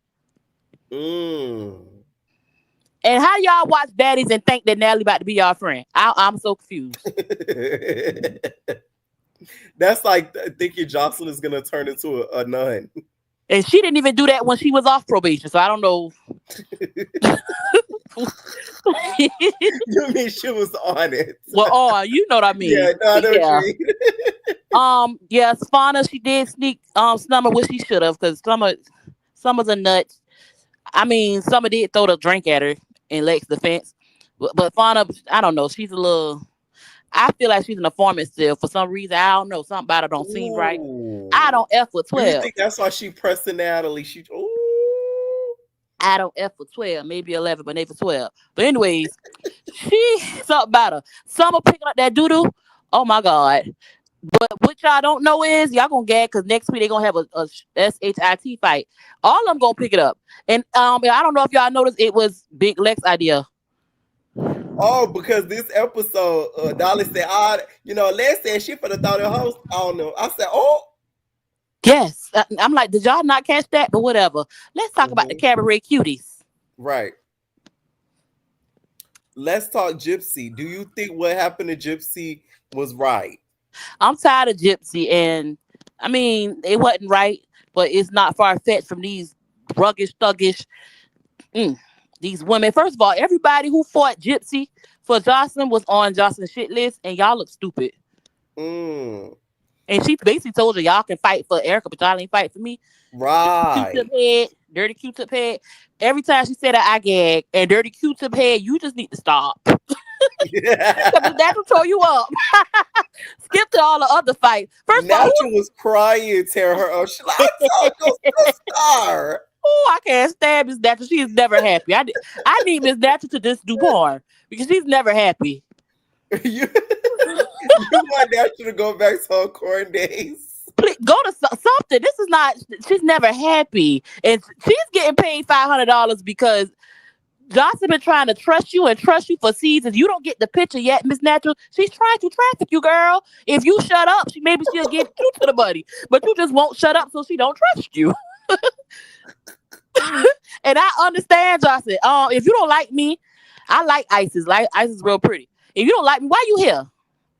And how y'all watch Baddies and think that Natalie about to be y'all friend? I'm so confused. That's like thinking Joseline is gonna turn into a nun. And she didn't even do that when she was off probation, so I don't know. You mean she was on it? Well, you know what I mean. Yeah, no, I know what you mean. Yes, Fauna, she did sneak Summer, which she should have, because Summer's a nut. I mean, Summer did throw the drink at her in Lex's defense, but Fauna, I don't know. She's a little. I feel like she's an informant still for some reason. I don't know. Something about her don't seem right. I don't F with 12. You think that's why she pressing Natalie? I don't F for 12, maybe 11, but maybe for 12. But anyways, she something about her. Summer picking up that doo-doo. Oh my God. But what y'all don't know is y'all gonna gag because next week they're gonna have a SHIT fight. All of them gonna pick it up. And I don't know if y'all noticed it was Big Lex idea. Oh, because this episode, Dolly said, Les said she for the thought of host. I don't know. I said, oh. Yes. I'm like, did y'all not catch that? But whatever. Let's talk about the Cabaret cuties. Right. Let's talk Gypsy. Do you think what happened to Gypsy was right? I'm tired of Gypsy, and I mean, it wasn't right, but it's not far-fetched from these ruggish, thuggish, these women. First of all, everybody who fought Gypsy for Joseline was on Joseline's shit list, and y'all look stupid. And she basically told y'all can fight for Erica, but y'all ain't fight for me. Right. Q-tip head, dirty Q-tip head. Every time she said that, I gag. And dirty Q-tip head, you just need to stop. Because that will throw you up. Skip to all the other fights. First of all, Natural was crying, tearing her up. She's like, I told you to star. Oh, I can't stand Miss Natural. She is never happy. I need Miss Natural to just do porn because she's never happy. You want Natural to go back to her corn days. Please, go to something. This is not. She's never happy, and she's getting paid $500 because Johnson been trying to trust you for seasons. You don't get the picture yet, Miss Natural. She's trying to traffic you, girl. If you shut up, maybe she'll get you to the buddy, but you just won't shut up, so she don't trust you. And I understand, Johnson. If you don't like me, I like Isis. Like Isis is real pretty. If you don't like me, why you here?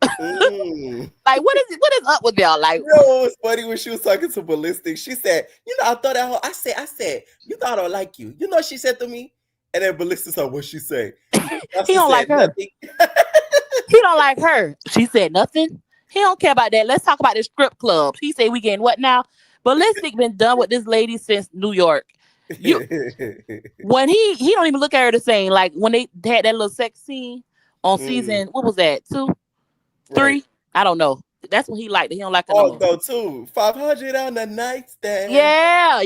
Like what is up with y'all? Like, you know, it was funny when she was talking to Ballistic. She said, I thought that whole I said, you thought I don't like you. You know what she said to me? And then Ballistic said, what she say? He don't like her. He don't like her. She said nothing. He don't care about that. Let's talk about the strip clubs. He said we getting what now? Ballistic been done with this lady since New York. When he don't even look at her the same. Like when they had that little sex scene on season, what was that? 2, 3? Right. I don't know. That's when he liked it. He don't like it. Oh, no, 2. 500 on the nightstand. Yeah.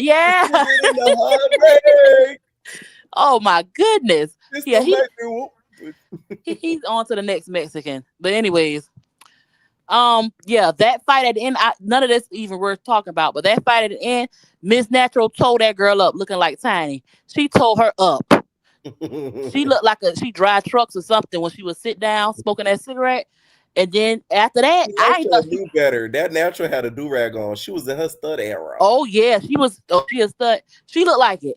Oh my goodness. Yeah, he's on to the next Mexican. But anyways, that fight at the end, none of this even worth talking about. But that fight at the end, Miss Natural tore that girl up, looking like Tiny. She tore her up. She looked like she drive trucks or something when she was sit down smoking that cigarette. And then after that, I knew better. That Natural had a do-rag on. She was in her stud era. Oh yeah, she was. Oh, she a stud. She looked like it.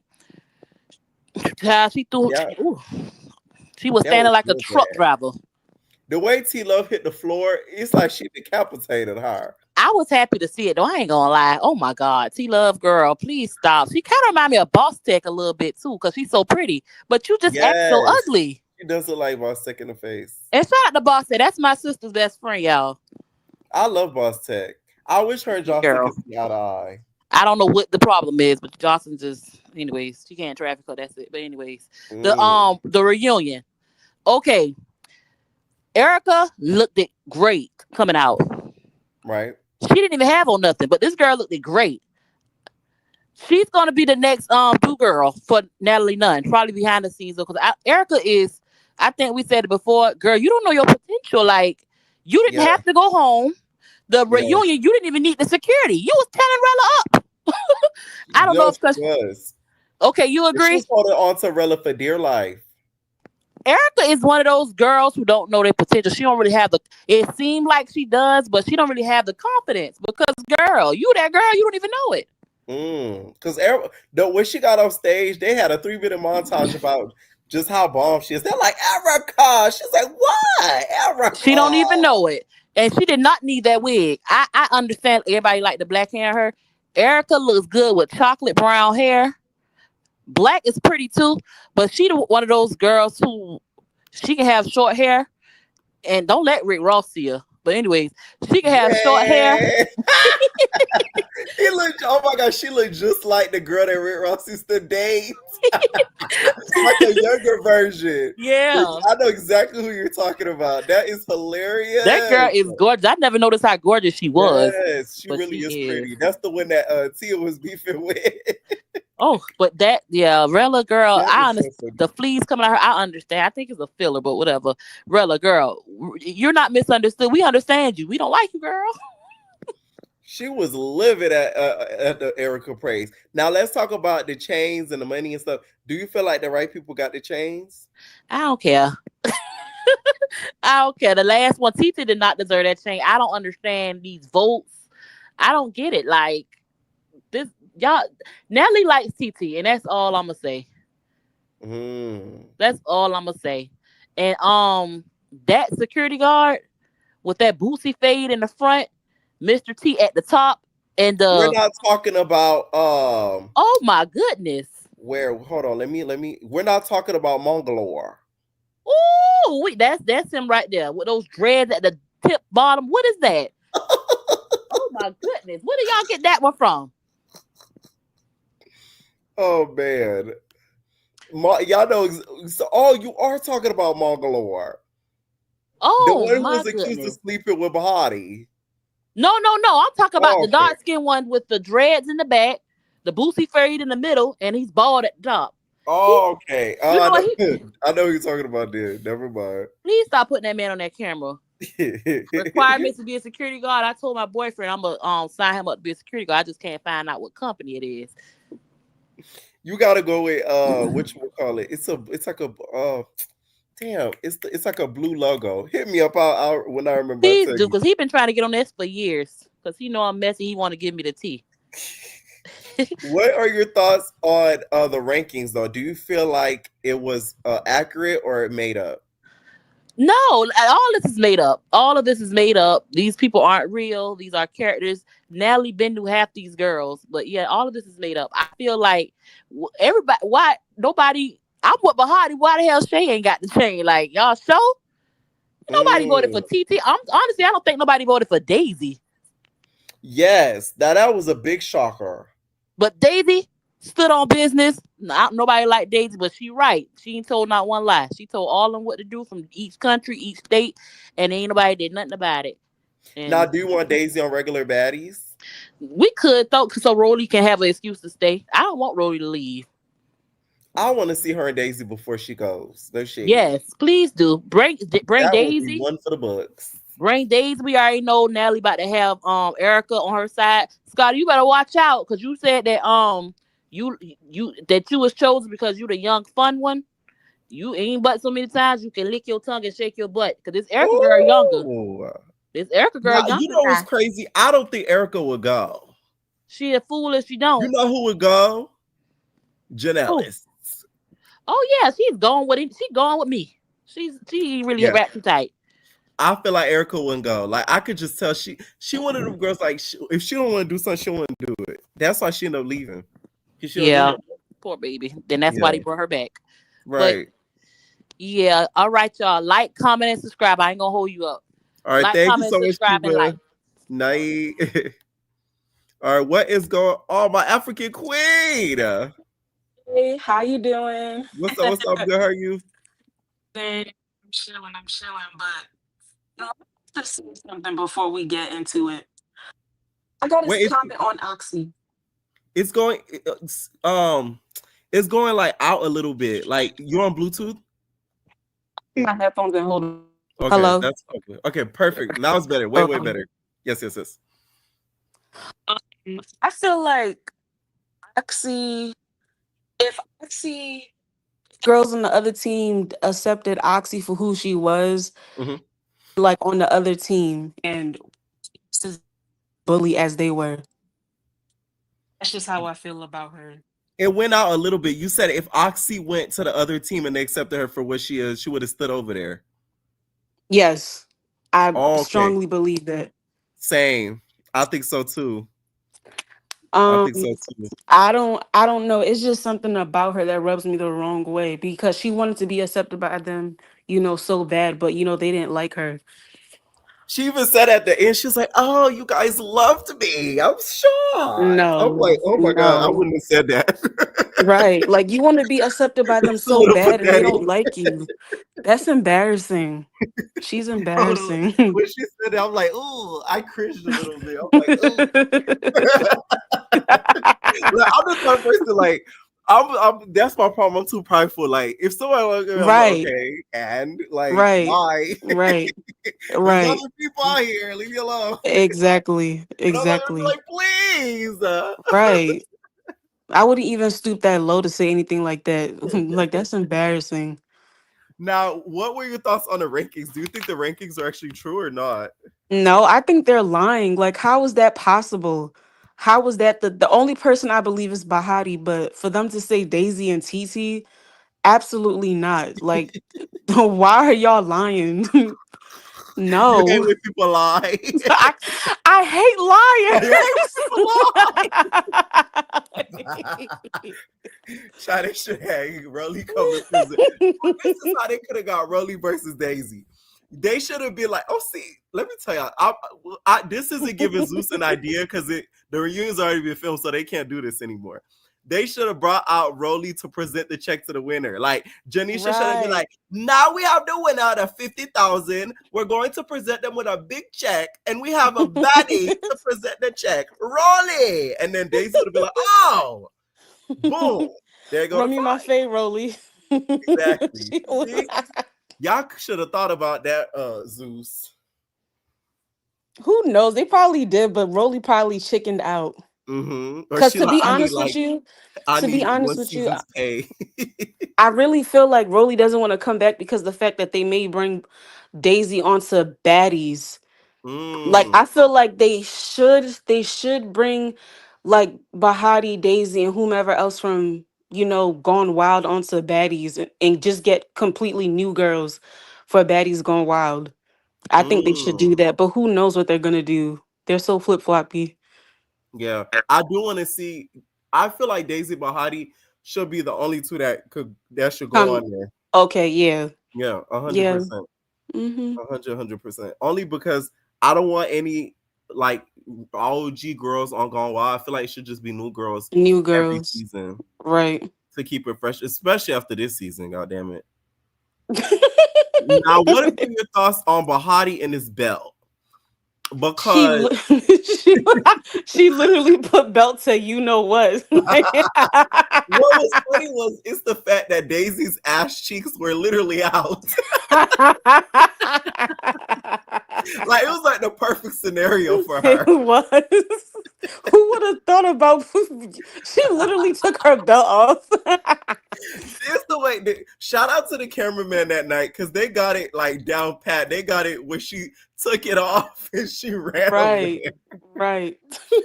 She threw. Yeah. She was standing like a truck driver. The way T Love hit the floor, it's like she decapitated her. I was happy to see it though. I ain't gonna lie. Oh my God, T Love girl, please stop. She kind of remind me of Boss Tech a little bit too, because she's so pretty. But you just act so ugly. She does look like Boss Tech in the face. And shout out to Boss Tech. That's my sister's best friend, y'all. I love Boss Tech. I wish her and Jocelyn could see eye to eye. I don't know what the problem is, but Jocelyn just, anyways, she can't traffic her. That's it. But anyways, the reunion. Okay, Erica looked it great coming out. Right. She didn't even have on nothing, but this girl looked it great. She's gonna be the next blue girl for Natalie Nunn, probably behind the scenes though, because Erica is. I think we said it before, girl. You don't know your potential. Like you didn't have to go home. The reunion, you didn't even need the security. You was telling Rella up. I don't know if because okay, you agree. She's holding on to Rella for dear life. Erica is one of those girls who don't know their potential. She don't really have the. It seems like she does, but she don't really have the confidence because, girl, you that girl, you don't even know it. Because when she got off stage, they had a 3-minute montage about just how bomb she is. They're like, Erica. She's like, what? Erica. She don't even know it. And she did not need that wig. I understand everybody like the black hair in her. Erica looks good with chocolate brown hair. Black is pretty too, but she one of those girls who she can have short hair, and don't let Rick Ross see her. But anyways, she can have short hair. Oh my gosh, she looked just like the girl that Rick Ross used to date. Like a younger version. Yeah. I know exactly who you're talking about. That is hilarious. That girl is gorgeous. I never noticed how gorgeous she was. Yes, she really is pretty. That's the one that Tia was beefing with. Oh, but Rella girl, I understand the fleas coming out of her. I understand. I think it's a filler, but whatever. Rella girl, you're not misunderstood. We understand you. We don't like you, girl. She was livid at the Erica praise. Now let's talk about the chains and the money and stuff. Do you feel like the right people got the chains? I don't care. I don't care. The last one, Titi did not deserve that chain. I don't understand these votes. I don't get it. Like this, y'all. Nelly likes Titi, and that's all I'm gonna say. That's all I'm gonna say. And that security guard with that Boosie fade in the front. Mr. T at the top, and we're not talking about oh my goodness. Hold on, let me. We're not talking about Mongolore. Oh, wait, that's him right there with those dreads at the tip bottom. What is that? Oh my goodness, where did y'all get that one from? Oh man, y'all know. So, you are talking about Mongolore. Oh, the one who my was accused goodness. of sleeping with Bahati. No. I'm talking about the dark skinned one with the dreads in the back, the Boosie fade in the middle, and he's bald at the top. Oh, okay. I know who you're talking about there. Never mind. Please stop putting that man on that camera. Requirements to be a security guard. I told my boyfriend I'm gonna sign him up to be a security guard. I just can't find out what company it is. You gotta go with what you call it. It's like a damn. It's like a blue logo. Hit me up when I remember. Please do, because he's been trying to get on this for years. Because he know I'm messy. He want to give me the tea. What are your thoughts on the rankings, though? Do you feel like it was accurate or made up? No, all this is made up. All of this is made up. These people aren't real. These are characters. Natalie Ben knew half these girls, but yeah, all of this is made up. I feel like everybody. Why nobody? I'm with Bahati. Why the hell Shay ain't got the chain? Like, y'all show? Nobody voted for TT. Honestly, I don't think nobody voted for Daisy. Yes, that was a big shocker. But Daisy stood on business. Nobody liked Daisy, but she right. She ain't told not one lie. She told all of them what to do from each country, each state, and ain't nobody did nothing about it. And now, do you want Daisy on regular baddies? We could, though, so Rolly can have an excuse to stay. I don't want Rolly to leave. I want to see her and Daisy before she goes. No shit. Yes, please do. Bring that Daisy. One for the books. Bring Daisy. We already know Natalie about to have Erica on her side. Scotty, you better watch out, because you said that you was chosen because you the young fun one. You ain't but so many times you can lick your tongue and shake your butt, because this Erica girl younger. This Erica girl younger. You know what's crazy? I don't think Erica would go. She a fool if she don't. You know who would go? Janellis. Oh yeah, she's going with him. She going with me. She really wrapped too tight. I feel like Erica wouldn't go. Like, I could just tell she one of them girls. Like, if she don't want to do something, she wouldn't do it. That's why she ended up leaving. Yeah, poor baby. Then that's why they brought her back. Right. But, yeah. All right, y'all. Like, comment, and subscribe. I ain't gonna hold you up. All right. Like, thank comment, you so subscribe, much, and like. Night. All right. What is going on, my African queen? Hey, how you doing? What's up? Good. How are you? I'm chilling, but let's say something before we get into it. I got a comment on Oxy. It's going like out a little bit. Like, you're on Bluetooth? My headphones and hold on. Okay, Hello. That's okay. Okay, perfect. Now it's better. Way better. Yes. I feel like Oxy. If Oxy girls on the other team accepted Oxy for who she was, Mhm. like on the other team, and just as bully as they were. That's just how I feel about her. It went out a little bit. You said if Oxy went to the other team and they accepted her for what she is, she would have stood over there. Yes, I Okay. strongly believe that. Same. I think so too. I Um, think so too. I don't know. It's just something about her that rubs me the wrong way because she wanted to be accepted by them, so bad, but they didn't like her. She even said at the end, she's like, "Oh, you guys loved me. I'm shocked." I'm No, like, "Oh my god, I no. wouldn't have said that." Right. Like you want to be accepted by them It's a so little bad and they pathetic. don't like you. That's embarrassing. She's Bro, embarrassing. when she said that, I'm like, "Ooh," I cringed a little bit. I'm like, "Ooh." Like, I'm the type of person like that's my problem. I'm too prideful. Like if someone like me, I'm like, Right. okay, and like Right. why? Right. There's Right. other people out here. Leave me alone. Exactly. But I'm not gonna be Exactly. like, please. Right. I wouldn't even stoop that low to say anything like that. Like that's embarrassing. Now, what were your thoughts on the rankings? Do you think the rankings are actually true or not? No, I think they're lying. Like, how is that possible? How was that the only person I believe is Bahati, but for them to say Daisy and TT, absolutely not. Like, why are y'all lying? You hate No. when people lie. I, I hate liars. Try they should have Rolly come in prison. This is how they could have got Rolly versus Daisy. They should have been like, oh, see, let me tell y'all, this isn't giving Zeus an idea because the reunion's already been filmed, so they can't do this anymore. They should have brought out Rolly to present the check to the winner. Like Janisha should have been Right. like, now we have the winner out of 50,000. We're going to present them with a big check, and we have a baddie to present the check. Rolly, and then Daisy would have been like, oh, boom, there you go. Run me my fade, Rolly. Exactly. See? Y'all should have thought about that, Zeus. Who knows? They probably did, but Rolly probably chickened out. Mm-hmm. Or Because she to like, be honest with I need one you, season's pay. I really feel like Rolly doesn't want to come back because the fact that they may bring Daisy onto baddies. Like Mm. I feel like they should bring like Bahati, Daisy, and whomever else from Gone Wild onto baddies and just get completely new girls for baddies Gone Wild. I think they should do Mm. that, but who knows what they're gonna do? They're so flip floppy. Yeah, I do want to see. I feel like Daisy Bahati should be the only two that should go on there. Okay, yeah, Yeah, yeah. 100%, Mm-hmm. 100%. Only because I don't want any like OG girls on Gone Wild. I feel like it should just be new girls New every girls, season right? to keep it fresh, especially after this season. God damn it! Now, what are your thoughts on Bahati and his belt? She Because li- she literally put belt to you know what. what was funny was it's the fact that Daisy's ass cheeks were literally out. Like it was like the perfect scenario for It her. was. Who would have thought about? She literally took her belt off. It's the way. Shout out to the cameraman that night because they got it like down pat. They got it when she took it off and she ran over Right, there. right.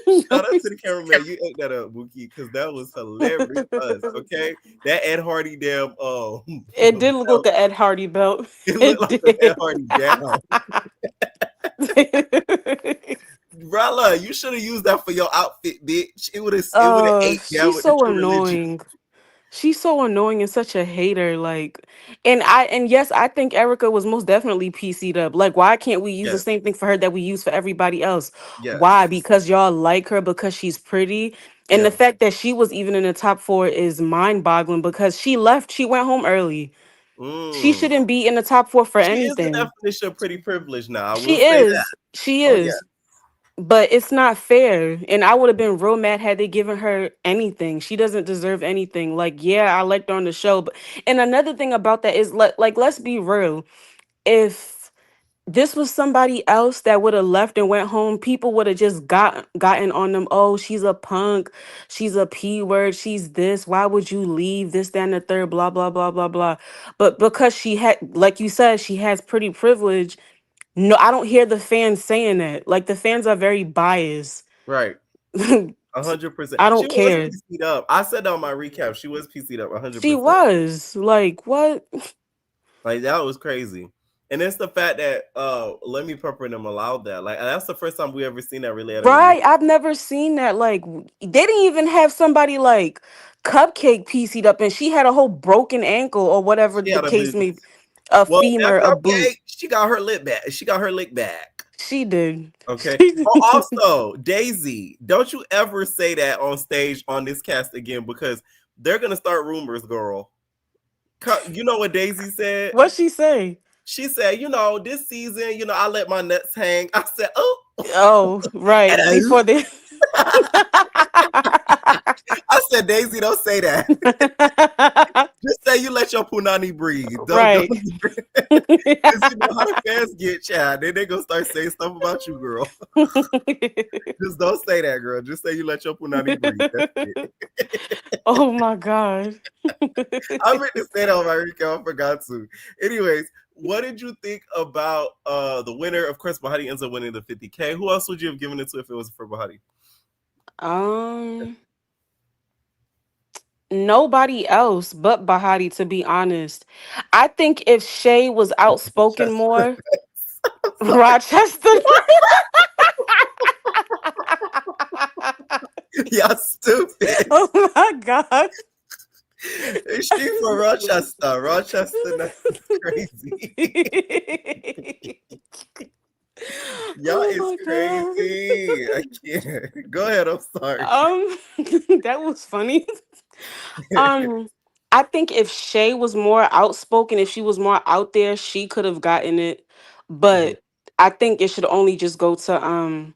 Shout out to the cameraman. You ate that up, Bookie, because that was hilarious. Okay, that Ed Hardy damn It did look belt, like an Ed Hardy belt. it looked It like an Ed did. Hardy down. Brella, you should have used that for your outfit, bitch. It would have Oh, ate down she's with the so true religion. annoying. She's so annoying and such a hater. Like, and yes, I think Erica was most definitely PC'd up. Like, why can't we use the Yes, same thing for her that we use for everybody else? Why? yes, Because y'all like her because she's pretty. And the yeah. fact that she was even in the top four is mind-boggling because she left. She went home early. She Mm. shouldn't be in the top four for She is the anything. definition of pretty privilege. Now I will She say that. is. She Oh yeah, is. But it's not fair. And I would have been real mad had they given her anything. She doesn't deserve anything. Like, yeah, I liked her on the show. But and another thing about that is like let's be real. If this was somebody else that would have left and went home, people would have just gotten on them. Oh, she's a punk, she's a P word, she's this. Why would you leave? This, that, and the third, blah, blah, blah, blah, blah. But because she had, like you said, she has pretty privilege. No, I don't hear the fans saying that. Like the fans are very biased. Right. I 100%. She don't was care. PC'd up. I said that on my recap. She was PC'd up 100%. She was like, what? Like that was crazy. And it's the fact that Lemmy Pepper and them allowed that. Like that's the first time we ever seen that really at a Right, I've never seen that. Like, they didn't even have somebody like Cupcake PC'd up, and she had a whole broken ankle or whatever She the had a case boot. may, a Well, that femur, a boot. Cupcake, she got her lick back. She got her lick back. She did. Okay. Oh, also, Daisy, don't you ever say that on stage on this cast again because they're gonna start rumors, girl. You know what Daisy said? What'd she say? She said, this season, I let my nuts hang. I said, oh, right. Before they I said, Daisy, don't say that. Just say you let your punani breathe. Right. Don't because you know how the fans get, child. Then they gonna start saying stuff about you, girl. Just don't say that, girl. Just say you let your punani breathe. That's it. Oh my god. I meant to say that on my recap. I forgot to. Anyways, what did you think about the winner? Of course, Bahati ends up winning the 50K. Who else would you have given it to if it was for Bahati? Nobody else but Bahati, to be honest. I think if Shay was outspoken more, Rochester. Y'all stupid. Oh my god. She from Rochester. Rochester, that's crazy. Y'all is crazy. I can't. Go ahead. I'm sorry. That was funny. I think if Shay was more outspoken, if she was more out there, she could have gotten it. But I think it should only just go to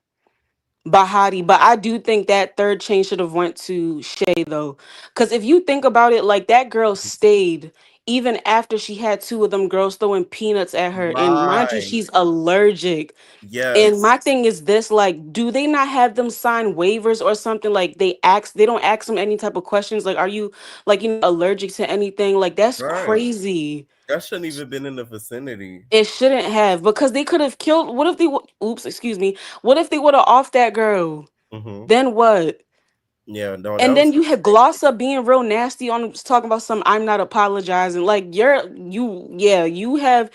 Bahati. But I do think that third chain should have went to Shay though. Because if you think about it, like that girl stayed even after she had two of them girls throwing peanuts at her. And mind you, Right. she's allergic. Yes. And my thing is this, like, do they not have them sign waivers or something? Like they don't ask them any type of questions. Like, are you like allergic to anything? Like that's Right. crazy. That shouldn't even been in the vicinity. It shouldn't have, because they could have killed. What if they oops, excuse me. What if they would have off that girl? Then what? Yeah, no, And then you had Glossa being real nasty on talking about some I'm not apologizing. Like you have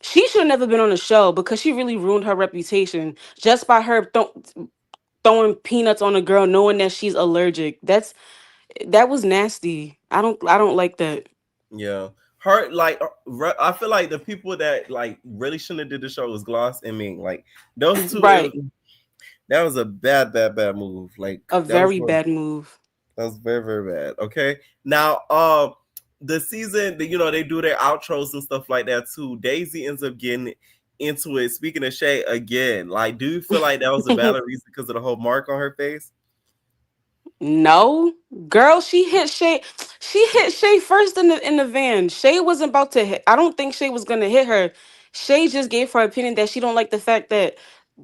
she should have never been on the show because she really ruined her reputation just by her throwing peanuts on a girl knowing that she's allergic. That was nasty. I don't like that. Yeah. Her like I feel like the people that like really shouldn't have did the show was Gloss and Ming. Like those two, right. That was a bad move. Like a very bad move. That was very, very bad. Okay. Now the season, they do their outros and stuff like that too. Daisy ends up getting into it. Speaking of Shay again, like, do you feel like that was a valid reason because of the whole mark on her face? No, girl, she hit Shay. She hit Shay first in the van. Shay wasn't about to hit. I don't think Shay was gonna hit her. Shay just gave her opinion that she don't like the fact that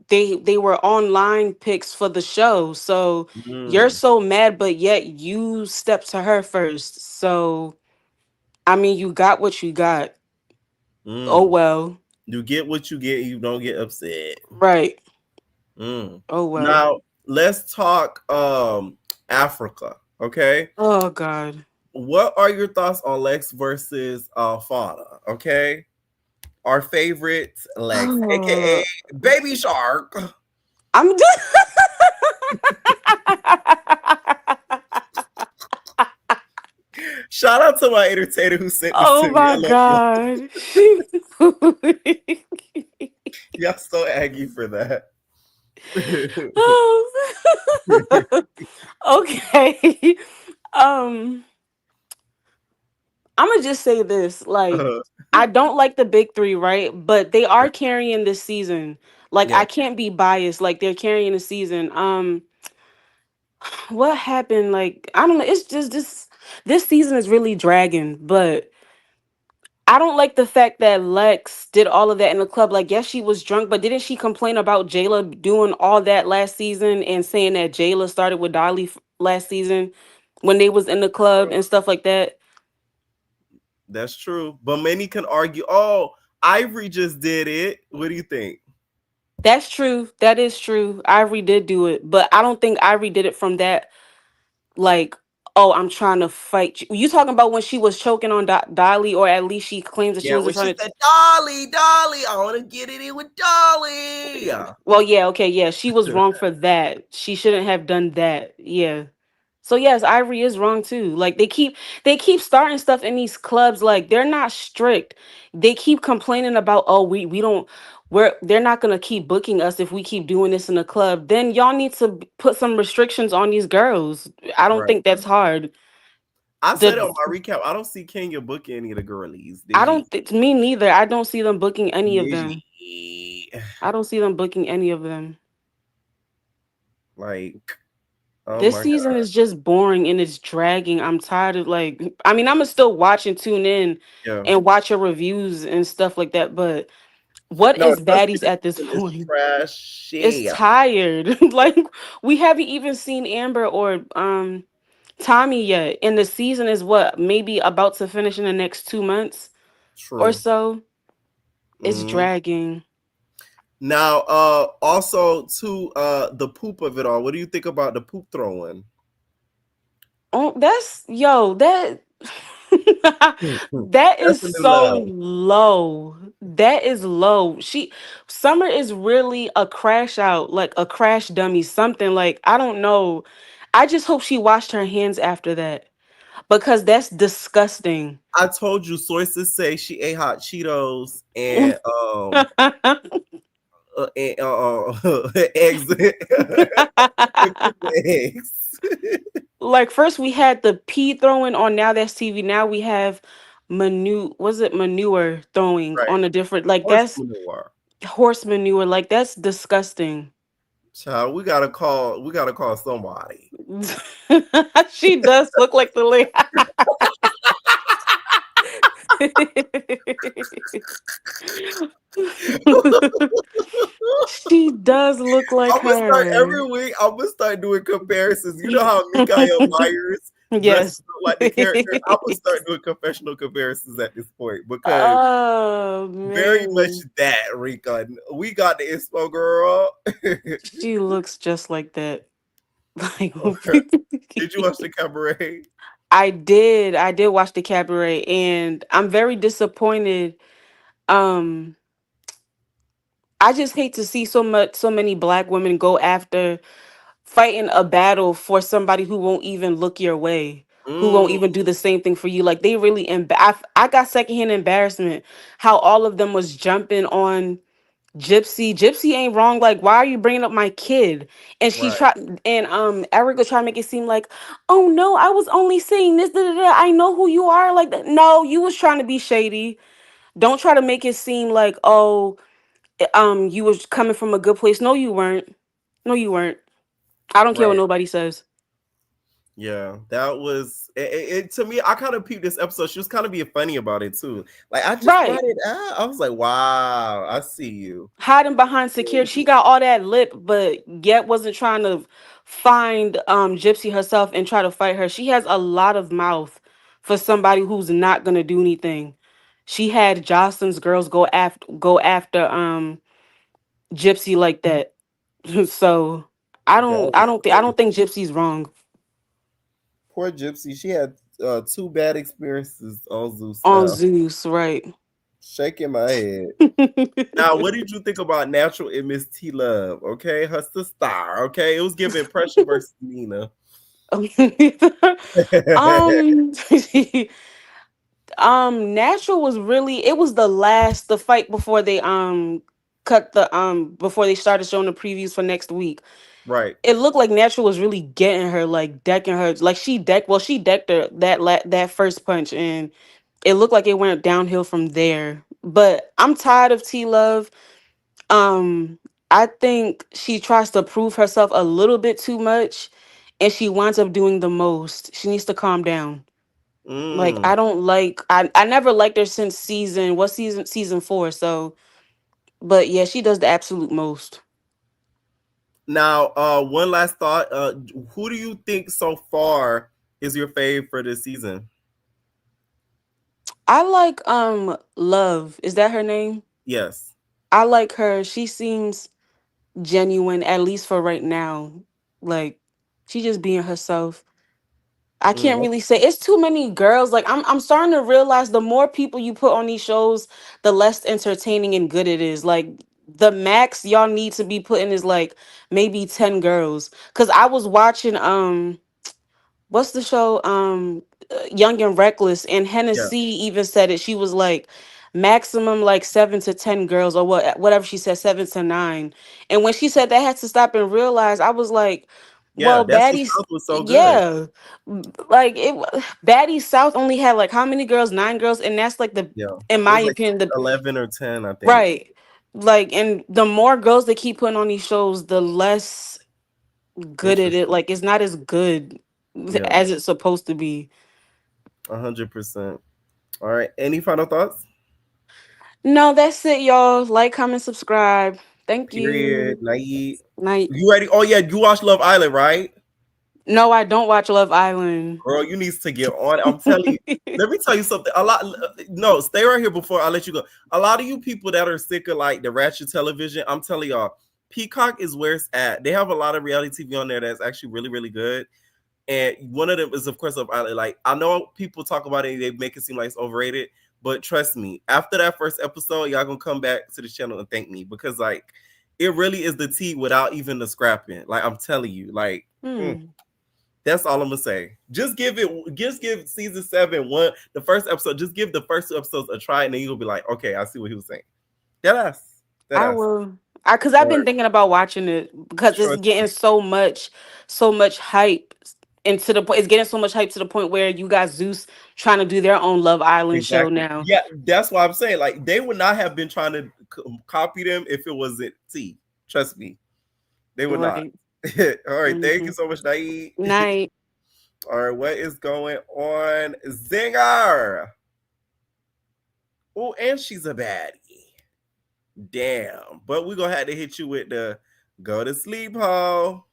they were online pics for the show. So you're so mad, but yet you stepped to her first. So I mean, you got what you got. Oh well. You get what you get. You don't get upset. Right. Oh well. Now let's talk Africa. Okay. Oh God. What are your thoughts on Lex versus Fauna? Okay. Our favorite Lex, aka Baby Shark. I'm just Shout out to my entertainer who sent this oh to my me. God. Y'all so aggy for that. Okay. I'm gonna just say this, like, I don't like the big three, right? But they are carrying this season. Like, I can't be biased. Like, they're carrying the season. What happened? Like, I don't know. It's just this season is really dragging, but I don't like the fact that Lex did all of that in the club. Like, yes, she was drunk, but didn't she complain about Jayla doing all that last season and saying that Jayla started with Dolly last season when they was in the club and stuff like that? That's true. But many can argue, oh, Ivory just did it. What do you think? That's true. That is true. Ivory did do it, but I don't think Ivory did it from that, like, oh, I'm trying to fight you. You talking about when she was choking on Dolly, or at least she claims that she Yeah, was when she trying to. said, Dolly, Dolly, I want to get it in with Dolly. Yeah. Well, yeah, okay, yeah, she was wrong for that. She shouldn't have done that. Yeah. So yes, Ivory is wrong too. Like they keep starting stuff in these clubs. Like they're not strict. They keep complaining about, oh, we don't, they're not gonna keep booking us if we keep doing this in the club. Then y'all need to put some restrictions on these girls. I don't Right. think that's hard. I said it The on my recap. I don't see Kenya booking any of the girlies. I Did you? don't me neither. I don't see them booking any of Did them. you? I don't see them booking any of them. Like, oh This my season God. is just boring and it's dragging. I'm tired of, like, I mean, I'm gonna still watch and tune in Yeah. and watch your reviews and stuff like that, but what No, is this Baddies at this season is point? It's trashy. tired. Like we haven't even seen Amber or Tommy yet. And the season is what, maybe about to finish in the next 2 months or True. so. It's Mhm. dragging. Now, also to the poop of it all. What do you think about the poop throwing? Oh, that's yo, that that That's is a new so love. low. That is low. Summer is really a crash out, like a crash dummy, something like, I don't know. I just hope she washed her hands after that because that's disgusting. I told you, sources say she ate hot Cheetos and eggs, eggs. Like first we had the pee throwing on Now That's TV. Now we have manure throwing Right. on a different, like Horse that's manure. horse manure. Like that's disgusting. Child, we gotta call somebody. She does look like the lady. She does look like I'm gonna start her. every week. I'm gonna start doing comparisons. You know how Mikael Myers dresses Yes. up like the character. I'm gonna start doing confessional comparisons at this point because Oh very much man. that Rika. We got the inspo girl. She looks just like that. Like Did you watch the cabaret? I did watch the Cabaret and I'm very disappointed. Um I just hate to see so many black women go after fighting a battle for somebody who won't even look your way, who won't Mm, even do the same thing for you. Like they really I got secondhand embarrassment how all of them was jumping on Gypsy ain't wrong. Like, why are you bringing up my kid? And she right. tried, and Erica tried to make it seem like, oh no, I was only saying this. Da, da, da. I know who you are. Like, that. No, you was trying to be shady. Don't try to make it seem like, oh, you was coming from a good place. No, you weren't. No, you weren't. I don't care what Right. nobody says. Yeah, that was it, to me. I kind of peeped this episode. She was kind of being funny about it too. Like I just brought Right. it out. I was like, wow, I see you. Hiding behind security. She got all that lip, but yet wasn't trying to find Gypsy herself and try to fight her. She has a lot of mouth for somebody who's not gonna do anything. She had Jocelyn's girls go after Gypsy like that. So That I was don't think I crazy. don't think Gypsy's wrong Poor Gypsy. She had two bad experiences on Zeus on now. Zeus, right? Shaking my head. Now, what did you think about Natural and Miss T Love? Okay, her sister. Okay, it was giving pressure versus Nina. um Natural was really, it was the fight before they cut the before they started showing the previews for next week. Right. It looked like Natural was really getting her, like decking her, like she decked her that first punch, and it looked like it went downhill from there. But I'm tired of T Love. um I think she tries to prove herself a little bit too much and she winds up doing the most. She needs to calm down. Like Mm. I don't like I never liked her since season 4. So but yeah, she does the absolute most. Now, one last thought. Who do you think so far is your fave for this season? I like Love. Is that her name? Yes. I like her. She seems genuine, at least for right now. Like she just being herself. I can't Mm, really say it's too many girls. Like I'm starting to realize the more people you put on these shows, the less entertaining and good it is. Like the max y'all need to be putting is like maybe 10 girls. Cause I was watching what's the show Young and Reckless, and yeah. Hennessy even said it. She was like maximum like 7 to 10 girls, or whatever she said, 7 to 9. And when she said that, I had to stop and realize, I was like, Yeah. well, That's what Baddies, South was so good. yeah, like Baddies South only had like how many girls? 9 girls, and that's like the, Yeah. in It my was like opinion, the 11 or 10, I think. right. Like, and the more girls they keep putting on these shows, the less good it Interesting. is. Like, it's not as good Yeah. as it's supposed to be. 100%. All right. Any final thoughts? No, that's it, y'all. Like, comment, subscribe. Thank Period. you. Night. Night. You ready? Oh, yeah. You watch Love Island, right? No, I don't watch Love Island. Girl, you need to get on. I'm telling you. Let me tell you something. A lot. No, stay right here before I let you go. A lot of you people that are sick of like the ratchet television, I'm telling y'all, Peacock is where it's at. They have a lot of reality TV on there that's actually really, really good. And one of them is, of course, Love Island. Like, I know people talk about it, they make it seem like it's overrated, but trust me, after that first episode, y'all gonna come back to the channel and thank me, because like it really is the tea without even the scrapping. Like, I'm telling you, like. That's all I'm gonna say. Just give season 7 the first episode. Just give the first 2 episodes a try, and then you'll be like, okay, I see what he was saying. That's I will. Because I've been or thinking about watching it because it's trust getting me. so much hype, and to the point, it's getting so much hype to the point where you got Zeus trying to do their own Love Island show Exactly. now. Yeah, that's why I'm saying, like, they would not have been trying to copy them if it wasn't T. Trust me, they would not. Right. All right, thank you so much, Naeed. Night. All right, what is going on, Zinger? Oh, and she's a baddie. Damn. But we're gonna have to hit you with the go to sleep, ho.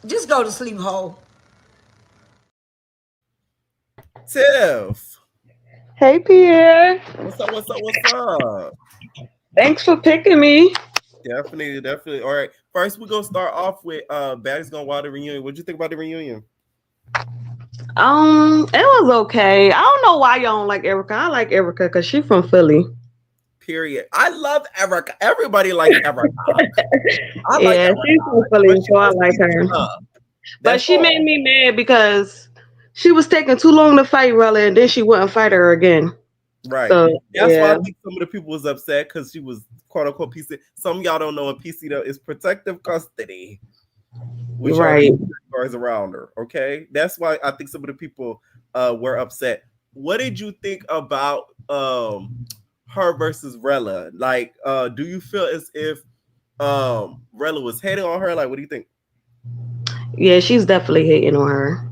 Just go to sleep, ho. Tiff. Hey, Pierre. What's up? What's up? What's up? Thanks for picking me. Definitely. All right. First, we're gonna start off with Baddies Gone Wild reunion. What'd you think about the reunion? It was okay. I don't know why y'all don't like Erica. I like Erica because she's from Philly. Period. I love Erica. Everybody likes Erica. I like Yeah, Erica. she's from Philly, so I like her. But she made me mad because she was taking too long to fight Rella, and then she wouldn't fight her again. Right. So, that's why yeah. I think some of the people was upset because she was quote unquote PC. Some of y'all don't know what PC though is protective custody. Which Right. guards around her. Okay. That's why I think some of the people were upset. What did you think about her versus Rella? Like, do you feel as if Rella was hating on her? Like, what do you think? Yeah, she's definitely hating on her.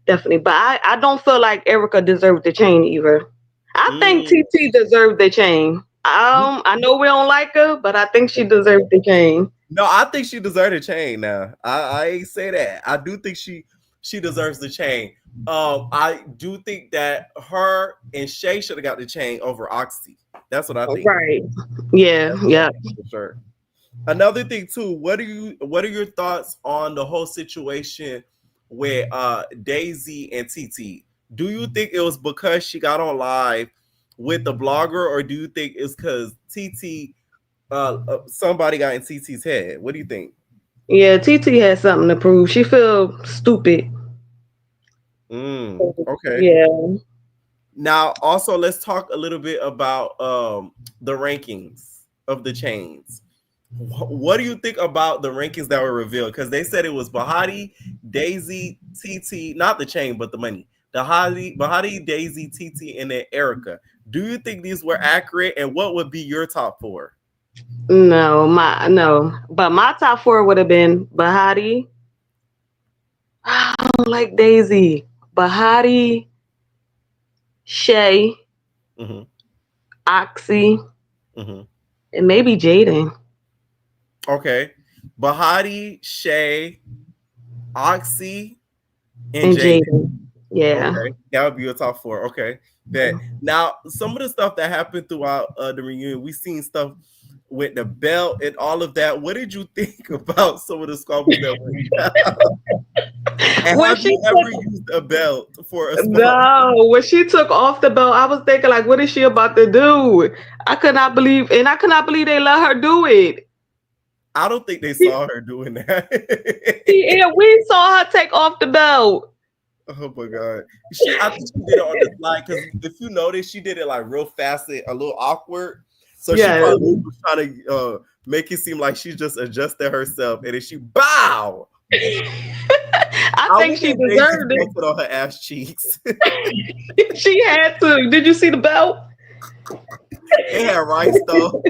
Definitely. But I don't feel like Erica deserved the chain either. I think TT deserved the chain. I know we don't like her, but I think she deserved the chain. No, I think she deserved a chain now. I ain't say that. I do think she deserves the chain. I do think that her and Shay should have got the chain over Oxy. That's what I think. Right. Yeah. Yeah. For sure. Another thing too, what are your thoughts on the whole situation with Daisy and TT? Do you think it was because she got on live with the blogger, or do you think it's because TT somebody got in TT's head? What do you think? Yeah, TT has something to prove. She feel stupid. Okay. Yeah. Now, also, let's talk a little bit about the rankings of the chains. What do you think about the rankings that were revealed? Because they said it was Bahati, Daisy, TT, not the chain, but the money. Bahati, Daisy, TT, and then Erica. Do you think these were accurate? And what would be your top 4? No. But my top 4 would have been Bahati, don't like Daisy. Bahati, Shay, Oxy, and maybe Jaden. Okay. Bahati, Shay, Oxy, and And Jaden. Jaden. Yeah. Okay. That would be your top 4. Okay. That now some of the stuff that happened throughout the reunion, we seen stuff with the belt and all of that. What did you think about some of the squabbles that went down? And have you ever used a belt for a squabble? No, when she took off the belt, I was thinking like, what is she about to do? I could not believe they let her do it. I don't think they saw her doing that. Yeah, we saw her take off the belt. Oh my god! I think she did it on the slide because if you notice, she did it like real fast and a little awkward. So she probably was trying to make it seem like she just adjusted herself, and then she bow. I think she deserved it. On her ass cheeks. She had to. Did you see the belt? It had rice though.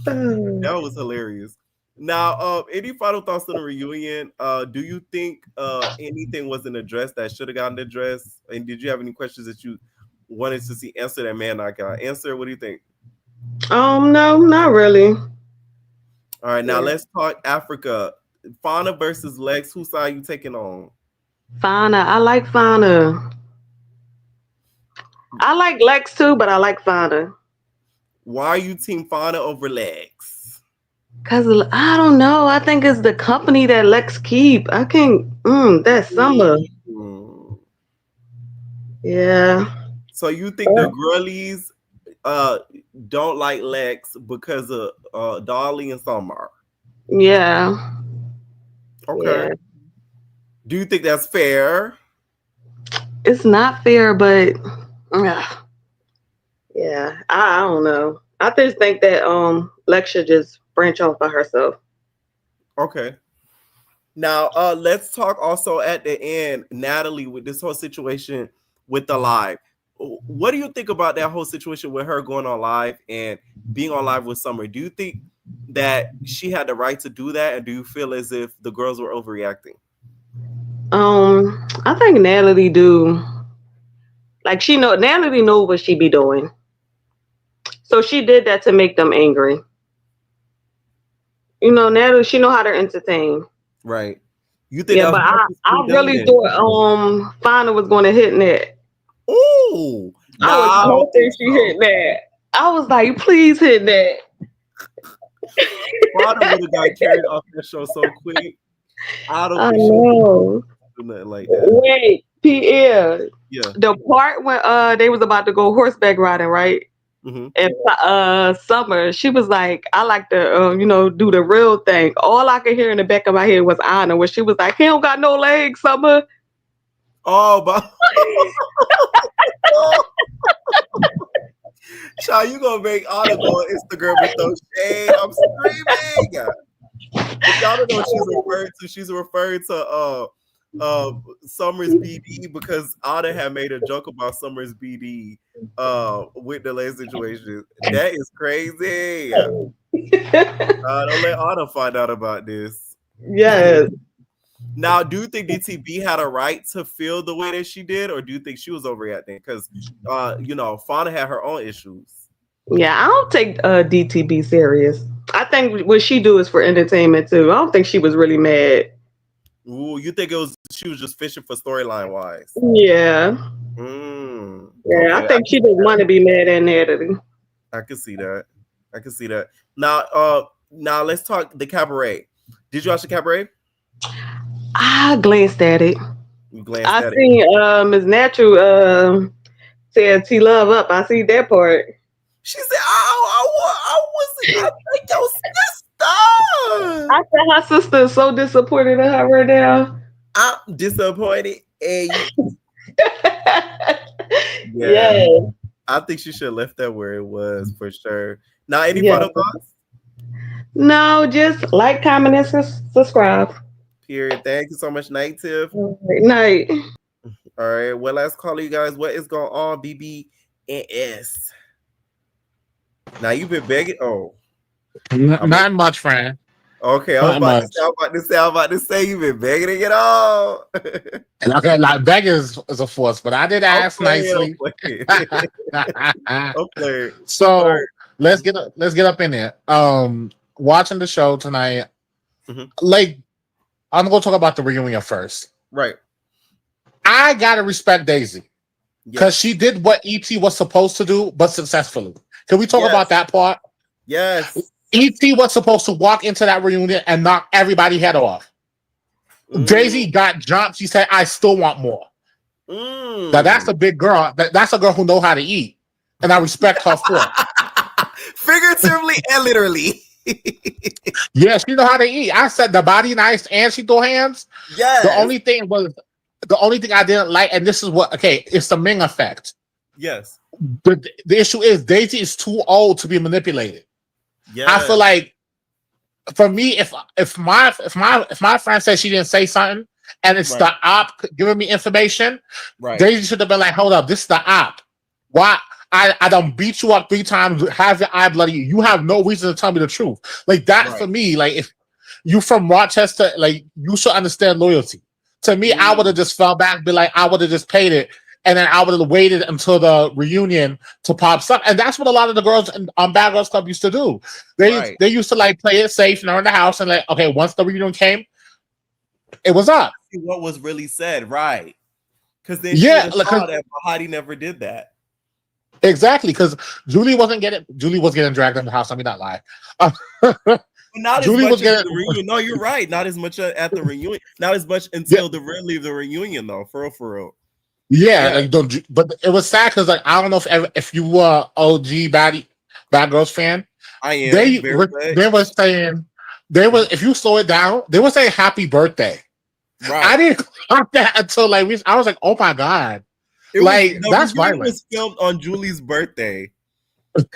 That was hilarious. Now, any final thoughts on the reunion? Do you think anything wasn't addressed that should have gotten addressed? And did you have any questions that you wanted to see answered that man not got answered? What do you think? No, not really. All right, now let's talk Africa. Fauna versus Lex. Whose side are you taking on? Fauna. I like Fauna. I like Lex too, but I like Fauna. Why are you team Fauna over Lex? Cause I don't know. I think it's the company that Lex keep. I can't. That's Summer. Yeah. So you think the girlies don't like Lex because of Dolly and Summer? Yeah. Okay. Yeah. Do you think that's fair? It's not fair, but yeah, I don't know. I just think that Lex should just branch off by herself. Okay. Now let's talk also at the end, Natalie, with this whole situation with the live. What do you think about that whole situation with her going on live and being on live with Summer? Do you think that she had the right to do that, and do you feel as if the girls were overreacting? I think Natalie do. Like Natalie knows what she be doing. So she did that to make them angry. You know, Natalie, she know how to entertain. Right. You think? Yeah, but I really thought Fauna was going to hit that. Ooh. I was hoping she hit that. I was like, please hit that. Fauna would have got carried off that show so quick. I don't think know. She do nothing like that. Wait, Pierre. Yeah. The part when they was about to go horseback riding, right? Mm-hmm. And Summer, she was like, I like to, do the real thing. All I could hear in the back of my head was Anna, when she was like, he don't got no legs, Summer. Oh, but Child, you gonna make Anna go on Instagram with those shade? I'm screaming. If y'all don't know what she's referring to, she's referring to Summer's BD, because Anna had made a joke about Summer's BD with the leg situation. That is crazy. Don't let Anna find out about this. Yes. Now, do you think DTB had a right to feel the way that she did, or do you think she was overreacting? Because Fauna had her own issues. Yeah, I don't take DTB serious. I think what she do is for entertainment too. I don't think she was really mad. Ooh, you think she was just fishing for storyline wise? Yeah. Yeah, okay. I think she didn't want to be mad at Natalie. I can see that. Now let's talk the Cabaret. Did you watch the Cabaret? I glanced at it. You glanced at it. I seen Ms. Natural said T Love up. I see that part. She said, I think your sister. I said her sister is so disappointed in her right now. I'm disappointed. Yeah. I think she should have left that where it was for sure. Now, any final thoughts? No, just like, comment, and subscribe. Period. Thank you so much, Night Tiff. Night. All right. Well, let's call you guys. What is going on, BB and S? Now you've been begging. Oh, not much, friend. Okay, Not much. I'm about to say you've been begging to get on. And okay, like begging is a force, but I did ask nicely. Okay. So let's get up in there. Watching the show tonight. Mm-hmm. Like, I'm gonna talk about the reunion first. Right. I gotta respect Daisy because she did what ET was supposed to do, but successfully. Can we talk about that part? Yes. ET was supposed to walk into that reunion and knock everybody head off. Daisy got jumped. She said, "I still want more." Now that's a big girl. That's a girl who knows how to eat, and I respect her for it. Figuratively and literally. Yeah, she know how to eat. I said the body nice and she throw hands. Yeah. The only thing I didn't like, and this is what it's the Ming effect. Yes. The issue is Daisy is too old to be manipulated. Yeah. I feel like for me, if my friend says she didn't say something and it's the op giving me information, Daisy should have been like, hold up, this is the op. Why? I don't beat you up 3 times, have your eye bloody. You have no reason to tell me the truth. Like that for me, like if you from Rochester, like you should understand loyalty. To me, I would have just fell back, be like, I would have just paid it, and then I would have waited until the reunion to pop stuff. And that's what a lot of the girls on Bad Girls Club used to do. They used to like play it safe and in the house, and like, okay, once the reunion came, it was up. What was really said, right? Because then that Bahati never did that. Exactly, because Julie was getting dragged in the house. I mean, not lie. Not Julie as much was as getting the reunion. No, you're right. Not as much at the reunion. Not as much until the real leave the reunion, though. For real. Yeah. Like, but it was sad because like I don't know if you were OG Bad Girls fan. I am. They were saying if you slow it down, they were saying happy birthday. Right. I didn't clock that until like I was like, oh my god. That's violent. It was filmed on Julie's birthday.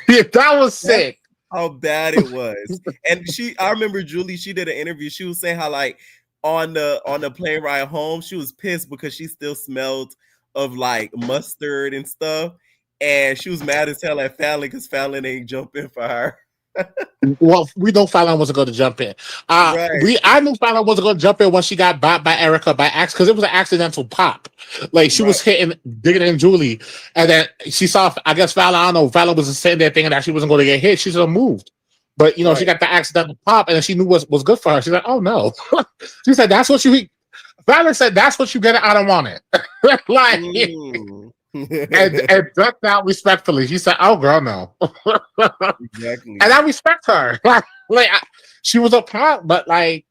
Yeah, that was sick. How bad it was. And I remember Julie, she did an interview. She was saying how like on the plane ride home, she was pissed because she still smelled of like mustard and stuff. And she was mad as hell at Fallon because Fallon ain't jumping for her. Well, we know Fallon wasn't going to jump in. I knew Fallon wasn't going to jump in when she got bopped by Erica by accident because it was an accidental pop. Like she was digging in Julie, and then she saw. I guess Fallon. I don't know. Fallon was sitting there thinking that she wasn't going to get hit. She should have moved, but she got the accidental pop, and then she knew what was good for her. She's like, "Oh no!" She said, "That's what you." Fallon said, "That's what you get. I don't want it." Like. and ducked out respectfully. She said, "Oh, girl, no." Exactly. And I respect her. She was a pop, but like,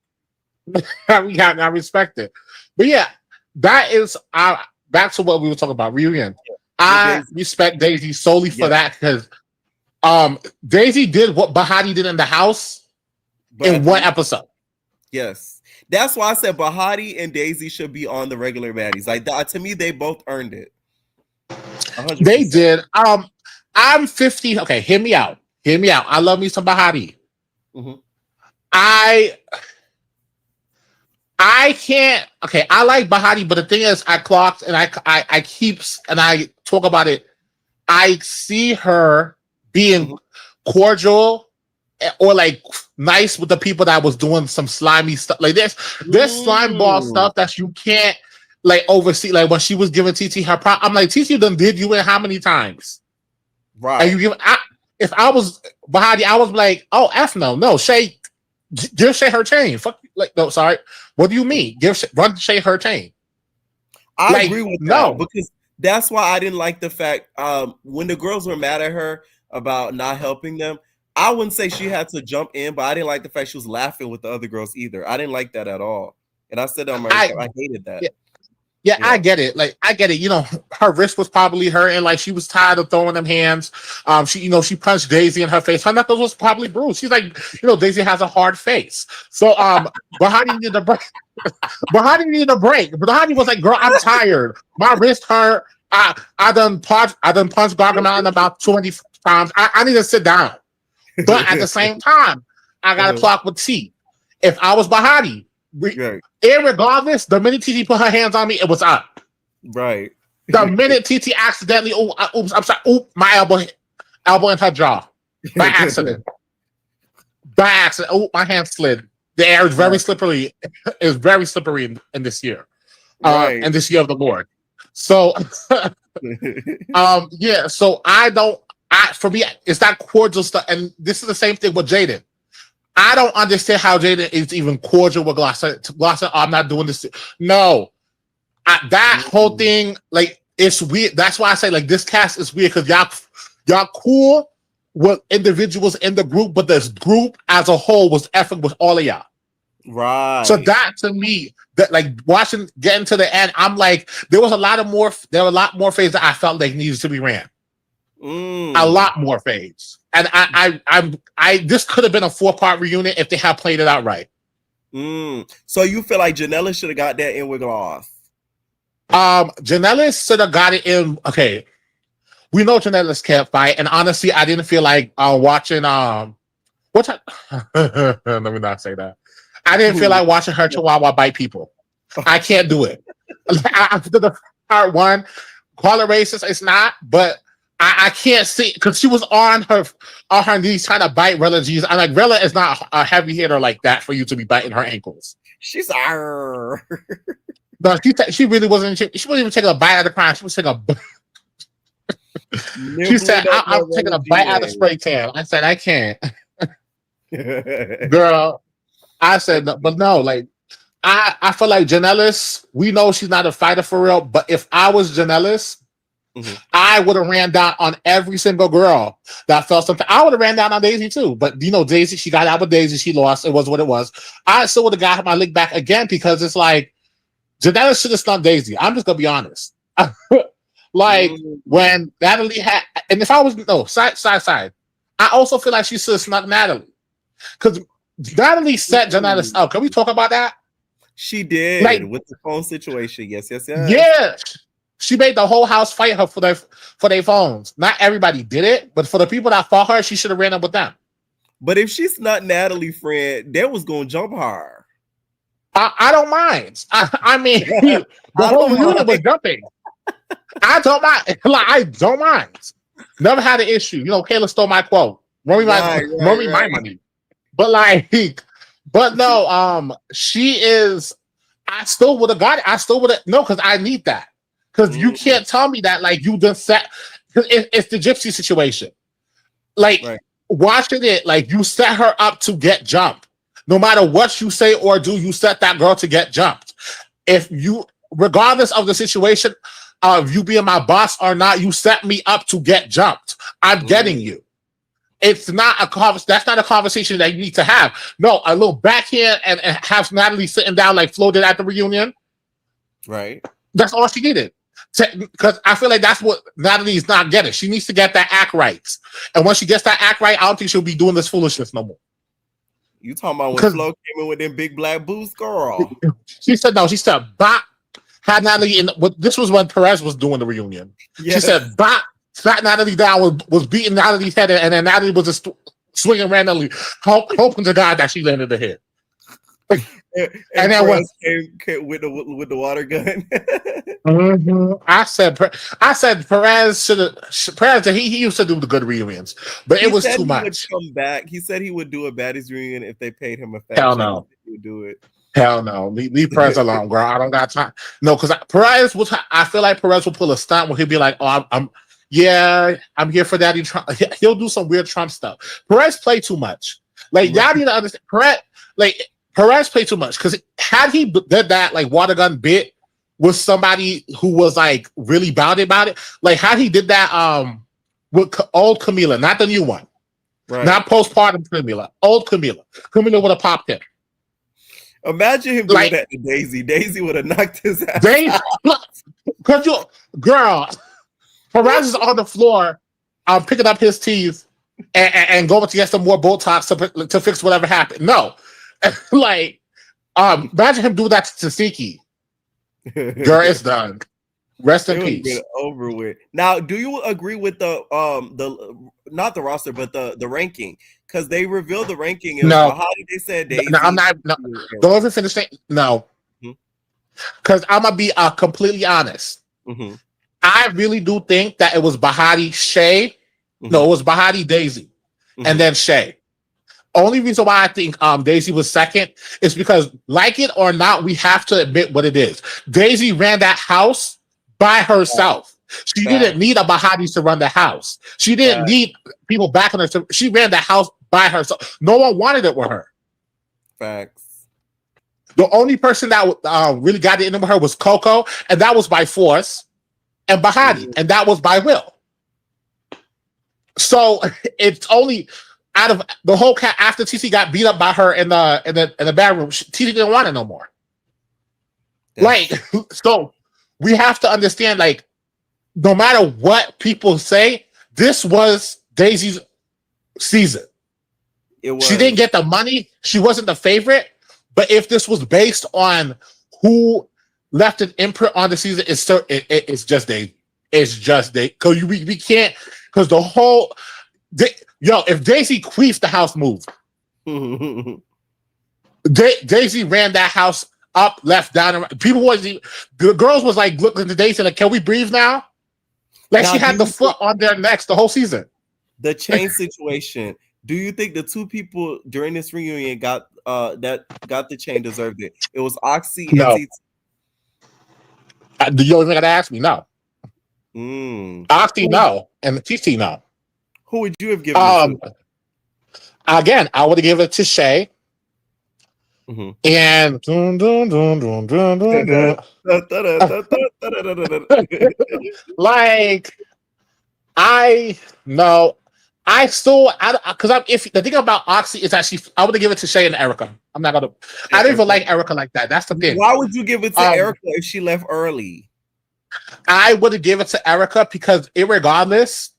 I respect it. But yeah, that is back to what we were talking about. Reunion. I respect Daisy solely for that because Daisy did what Bahati did in the house in one episode. Yes. That's why I said Bahati and Daisy should be on the regular baddies. Like to me, they both earned it. 100%. They did. I'm 50. Okay, hear me out. I love me some Bahati. Mm-hmm. I can't. Okay, I like Bahati, but the thing is, I clocked and I keep and I talk about it. I see her being cordial or like nice with the people that was doing some slimy stuff. Like there's slime ball stuff that you can't like oversee. Like when she was giving TT her prop, I'm like, TT done did you in how many times? Right. And you give. If I was Bahati, I was like, oh F no, Shay, give Shay her chain. Fuck, like no, sorry. What do you mean? Run Shay her chain. I agree with that because that's why I didn't like the fact when the girls were mad at her about not helping them. I wouldn't say she had to jump in, but I didn't like the fact she was laughing with the other girls either. I didn't like that at all. And I said on my I hated that. Yeah, I get it. Like I get it. Her wrist was probably hurting. Like she was tired of throwing them hands. She punched Daisy in her face. Her knuckles was probably bruised. She's like, Daisy has a hard face. So Bahati needed a break. Bahati was like, girl, I'm tired. My wrist hurt. I done punched Gargamel in the mouth 20 times. I need to sit down. But at the same time, I got to clock with T. If I was Bahati, irregardless, the minute TT put her hands on me, it was up. Right. The minute TT accidentally, oops, I'm sorry, my elbow in her jaw. By accident. Oh, my hand slid. The air is very slippery. Is very slippery in this year, and this year of the Lord. So, yeah. So for me, it's that cordial stuff, and this is the same thing with Jaden. I don't understand how Jaden is even cordial with Glossa. Glossa, I'm not doing this. No, that whole thing, like, it's weird. That's why I say, like, this cast is weird because y'all cool with individuals in the group, but this group as a whole was effing with all of y'all. Right. So that, to me, that, like, getting to the end, I'm like, there were a lot more fades that I felt like needed to be ran. A lot more fades. And I this could have been a 4-part reunion if they had played it out right. So you feel like Janella should have got that in with Gloss? Janella should have got it in. Okay, we know Janella's can't fight, and honestly, I didn't feel like watching. Let me not say that. I didn't feel like watching her Chihuahua bite people. I can't do it. After the part one, call it racist. It's not, but I can't see because she was on her knees trying to bite Rella G's. I'm like, Rella is not a heavy hitter like that for you to be biting her ankles. She's No, she really wasn't. She wasn't even taking a bite out of the crime. She was taking a. She said, "I'm taking a bite out of spray tan." I said, "I can't." Girl, I said, no, but no, like, I feel like Janelis, we know she's not a fighter for real, but if I was Janelis, I would have ran down on every single girl that felt something. I would have ran down on Daisy too, but you know, Daisy, she got out with Daisy, she lost. It was what it was. I still would have got my lick back again because it's like Janelis should have stunned Daisy. I'm just gonna be honest. Like when Natalie had, and if I was side, I also feel like she should have snuck Natalie because Natalie set Janelis up. Can we talk about that? She did, like, with the phone situation. Yes. Yeah. She made the whole house fight her for their phones. Not everybody did it, but for the people that fought her, she should have ran up with them. But if she's not Natalie, friend, they was gonna jump her. I don't mind. I mean, the whole unit was jumping. I don't mind. Like, I don't mind. Never had an issue. You know, Kayla stole my quote. Run me my money. But no, she is. I still would have got it. I still would have because I need that. Because you can't tell me that like you just set. It's the gypsy situation. Like watching it, like you set her up to get jumped. No matter what you say or do, you set that girl to get jumped. If you, regardless of the situation, of you being my boss or not, you set me up to get jumped. I'm getting you. It's not a that's not a conversation that you need to have. No, a little backhand and have Natalie sitting down like Flo did at the reunion. Right. That's all she needed. Because I feel like that's what Natalie's not getting. She needs to get that act right. And once she gets that act right, I don't think she'll be doing this foolishness no more. You talking about when Flo came in with them big black boots, girl? She said no. She said, "Bop." Had Natalie in. This was when Perez was doing the reunion. Yes. She said, "Bop." Sat Natalie down, was beating Natalie's head, and then Natalie was just swinging randomly, hoping to God that she landed the hit. and then Perez came with the water gun. I said Perez should have. Perez, he used to do the good reunions, but it was too much. Would come back. He said he would do a Baddies reunion if they paid him a fat Hell no. He would do it. Hell no. Leave Perez alone, girl. I don't got time. No, because Perez will. I feel like Perez will pull a stunt where he'll be like, "Oh, I'm here for Daddy Trump." He'll do some weird Trump stuff. Perez played too much. Like y'all need to understand. Perez played too much because had he did that like water gun bit with somebody who was like really about it, like how he did that with old Camila, not the new one, right? Not postpartum Camila, old Camila. Camila would have popped him. Imagine him doing that to Daisy. Daisy would have knocked his ass. Because girl, Perez is on the floor, picking up his teeth and going to get some more Botox to fix whatever happened. No, imagine him do that to Tasiki. Girl, it's done. Rest in peace. Get over with. Now, do you agree with the not the roster, but the ranking? Because they revealed the ranking. No, how did they say Daisy? No, I'm not. No, don't even finish saying no. Because I'm gonna be completely honest. I really do think that it was Bahati Shay. No, it was Bahati Daisy, and then Shay. Only reason why I think Daisy was second is because, like it or not, we have to admit what it is. Daisy ran that house by herself. She didn't need a Bahati to run the house. She didn't need people backing her. She ran the house by herself. No one wanted it with her. Facts. The only person that really got it in with her was Coco, and that was by force, and Bahati, and that was by will. So it's only out of the whole cat after TC got beat up by her in the bedroom. TC didn't want it no more. Like, so we have to understand, like, no matter what people say, this was Daisy's season. She didn't get the money. She wasn't the favorite. But if this was based on who left an imprint on the season, it's just Daisy. It's just Daisy. Because we can't, because the whole, if Daisy queefed, the house moved. Daisy ran that house up, left, down, and people the girls was like looking at Daisy like, can we breathe now? Like, now, she had the foot on their necks the whole season. The chain situation. Do you think the two people during this reunion got the chain deserved it? It was Oxy no. and TT. You even gotta ask me? No. Oxy, no, and TT, no. Who would you have given it to? Again, I would have given it to Shay. And like, I know. I still, because if the thing about Oxy is actually, I would have given it to Shay and Erica. I'm not gonna. I don't even like Erica like that. That's the thing. Why would you give it to Erica if she left early? I would have given it to Erica because, irregardless,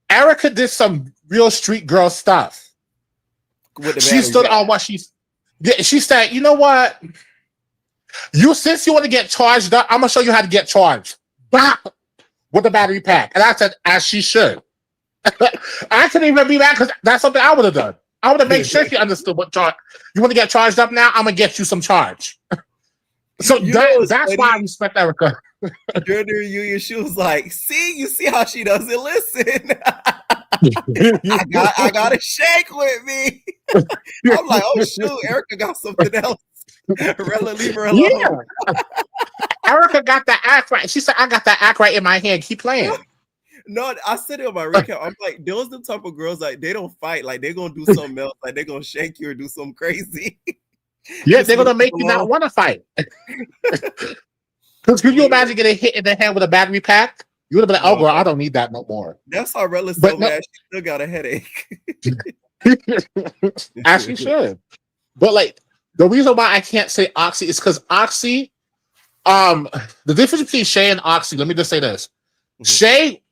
Erica did some real street girl stuff. She stood on what she said. You know what? Since you want to get charged up, I'm gonna show you how to get charged. Bah! With the battery pack, and I said, as she should. I couldn't even be mad because that's something I would have done. I would have made sure she understood what charge. You want to get charged up now? I'm gonna get you some charge. So that's why I respect Erica. During the reunion, she was like, you see how she doesn't listen. I got a shake with me. I'm like, oh shoot, Erica got something else. Rella, leave her alone. Yeah. Erica got that act right. She said, I got that act right in my hand. Keep playing. No, I said it on my recap. I'm like, those the type of girls, like, they don't fight. Like, they're going to do something else. Like, they're going to shake you or do something crazy. Yeah, they're going to make you not want to fight. Because could you imagine getting hit in the head with a battery pack? You would have been like, oh, girl, I don't need that no more. That's how Rella's so mad. She still got a headache. As she should. But, like, the reason why I can't say Oxy is because Oxy, the difference between Shay and Oxy, let me just say this. Shay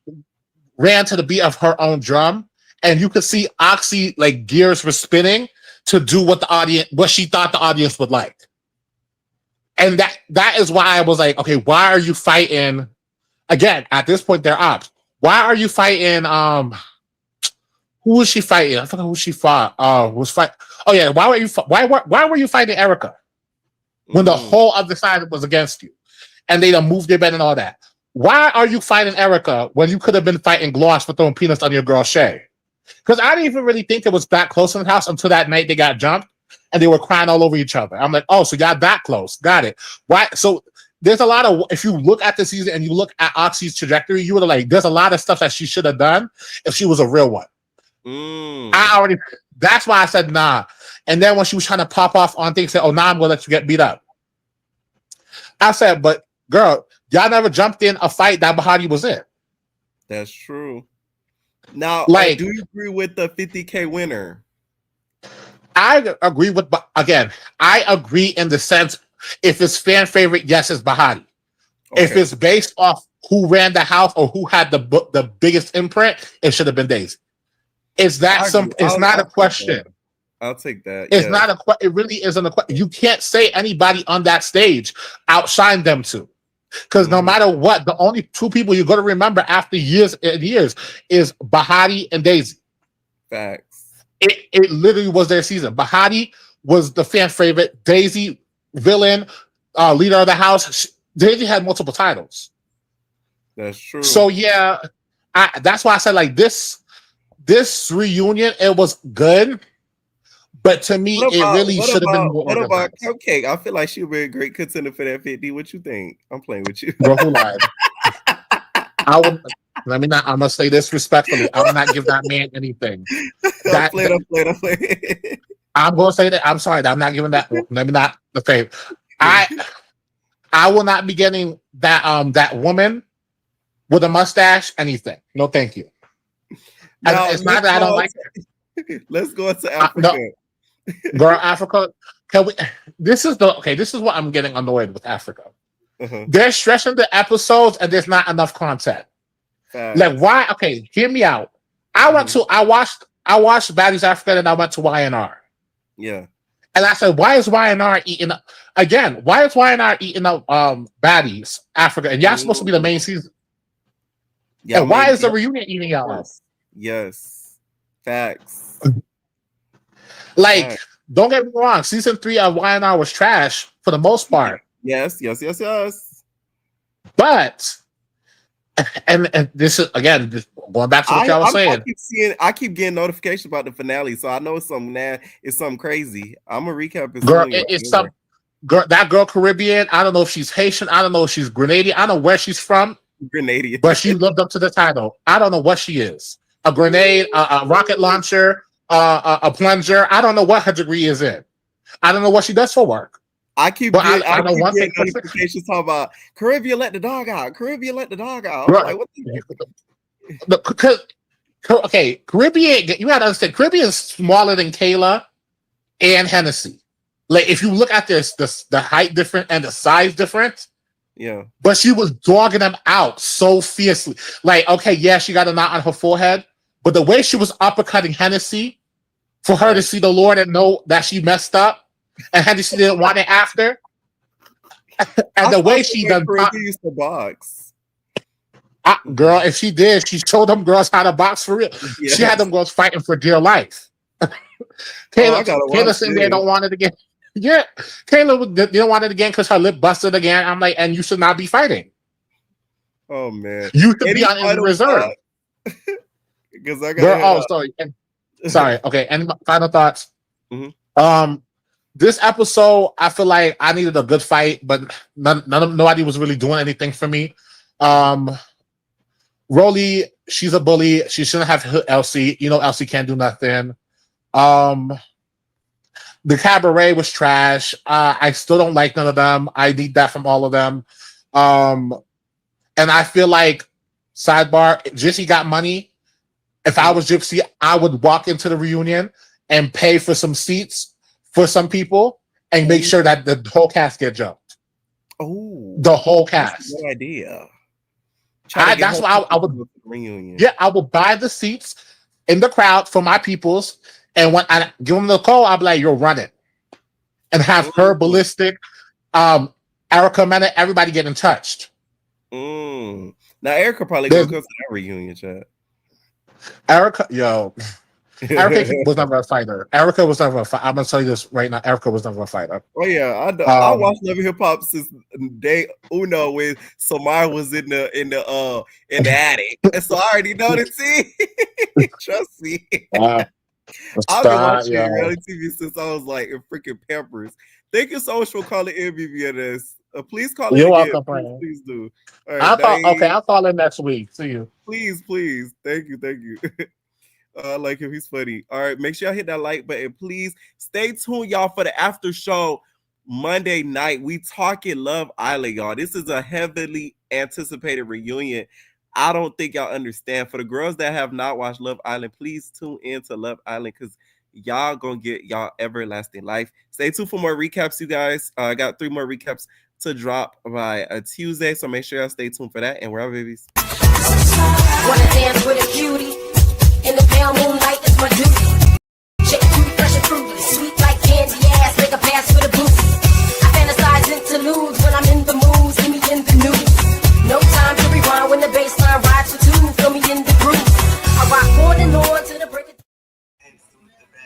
ran to the beat of her own drum, and you could see Oxy, like, gears were spinning to do what she thought the audience would like. And that is why I was like, okay, why are you fighting? Again, at this point, they're ops. Why are you fighting? Who was she fighting? I forgot who she fought. Oh yeah, why were you fighting Erica when the whole other side was against you, and they done moved their bed and all that? Why are you fighting Erica when you could have been fighting Gloss for throwing peanuts on your girl Shay? Because I didn't even really think it was that close in the house until that night they got jumped and they were crying all over each other. I'm like, oh, so you got that close. Got it. Why? So there's a lot of, if you look at the season and you look at Oxy's trajectory, you would have like, there's a lot of stuff that she should have done if she was a real one. That's why I said nah. And then when she was trying to pop off on things, said, oh, now I'm going to let you get beat up. I said, but girl, y'all never jumped in a fight that Bahati was in. That's true. Now, like, do you agree with the 50K winner? I agree with, again, I agree in the sense, if it's fan favorite, yes, it's Bahati. Okay. If it's based off who ran the house or who had the biggest imprint, it should have been Daisy. It's that simple. It's not a question. I'll take that. It's not a question. It really isn't a question. You can't say anybody on that stage outshine them to. Because no matter what, the only two people you're going to remember after years and years is Bahati and Daisy. Facts. It literally was their season. Bahati was the fan favorite. Daisy, villain, leader of the house. Daisy had multiple titles. That's true. So yeah, that's why I said like this reunion, it was good. But to me, it really should have been more What about organized. Cupcake? I feel like she would be a great contender for that 50. What you think? I'm playing with you. Girl, who lied? I would. Let me not. I'm gonna say this respectfully. I will not give that man anything. I'm playing. I'm gonna say that. I'm sorry. I'm not giving that. Let me not the favor. I will not be getting that that woman with a mustache anything. No, thank you. Now, it's not that I don't like her. Let's go into Africa. Girl, Africa. Can we? This is what I'm getting annoyed with Africa. They're stretching the episodes, and there's not enough content. Like why? Okay, hear me out. I watched Baddies Africa, and I went to YNR. Yeah. And I said, why is YNR eating up again? Why is YNR eating up Baddies Africa? And y'all supposed to be the main season. Yeah. And why is the reunion eating y'all up? Yes. Facts. Like, don't get me wrong, season 3 of YNR was trash for the most part. Yes. But and this is again just going back to what y'all was saying. I keep getting notifications about the finale, so I know it's something crazy. I'm gonna recap it. Girl, it's some girl. That girl Caribbean. I don't know if she's Haitian. I don't know if she's Grenadian. I don't know where she's from. Grenadian, but she lived up to the title. I don't know what she is. A grenade, a rocket launcher, a plunger. I don't know what her degree is in. I don't know what she does for work. I keep getting notifications talking about Caribbean let the dog out. Caribbean let the dog out. I'm like, what okay, Caribbean, you gotta understand, Caribbean is smaller than Kayla and Hennessy. Like, if you look at this, the height difference and the size difference, yeah. But she was dogging them out so fiercely. Like, okay, yeah, she got a knot on her forehead, but the way she was uppercutting Hennessy for her to see the Lord and know that she messed up, and Hennessy didn't want it after, and the way she done used to box. Girl, if she did, she showed them girls how to box for real. Yes. She had them girls fighting for dear life. Kayla sitting there don't want it again. Yeah, Kayla didn't want it again because her lip busted again. I'm like, and you should not be fighting. Oh man, you should be on reserve. Because I got. Sorry. Okay. Any final thoughts? Mm-hmm. This episode, I feel like I needed a good fight, but nobody was really doing anything for me. Rolly, she's a bully. She shouldn't have hit Elsie. You know, Elsie can't do nothing. The Cabaret was trash. I still don't like none of them. I need that from all of them. And I feel like, sidebar, Gypsy got money. If I was Gypsy, I would walk into the reunion and pay for some seats for some people and make sure that the whole cast get jumped. Oh, the whole cast. Good idea. That's why I would reunion. Yeah, I would buy the seats in the crowd for my peoples, and when I give them the call, I'll be like, "You're running," and have her ballistic, Erica Mena, everybody getting touched. Now Erica probably gonna go to that reunion, chat. Erica was never a fighter. Erica was never a fighter. I'm gonna tell you this right now. Erica was never a fighter. Oh yeah, I watched Love and Hip Hop since day uno when Samar was in the attic, and so I already know the team. Trust me. I've been watching reality TV since I was like in freaking Pampers. Thank you so much for calling in, BBNS. Please call in. You're welcome. Please do. All right, I'll call in next week. See you. Please. Thank you. I like him. He's funny. All right, make sure y'all hit that like button. Please stay tuned, y'all, for the after show Monday night. We talking Love Island, y'all. This is a heavily anticipated reunion. I don't think y'all understand. For the girls that have not watched Love Island, please tune in to Love Island because y'all gonna get y'all everlasting life. Stay tuned for more recaps, you guys. I got 3 more recaps to drop by a Tuesday, so make sure y'all stay tuned for that. And we're out, babies. Wanna dance with a cutie in the pale moonlight.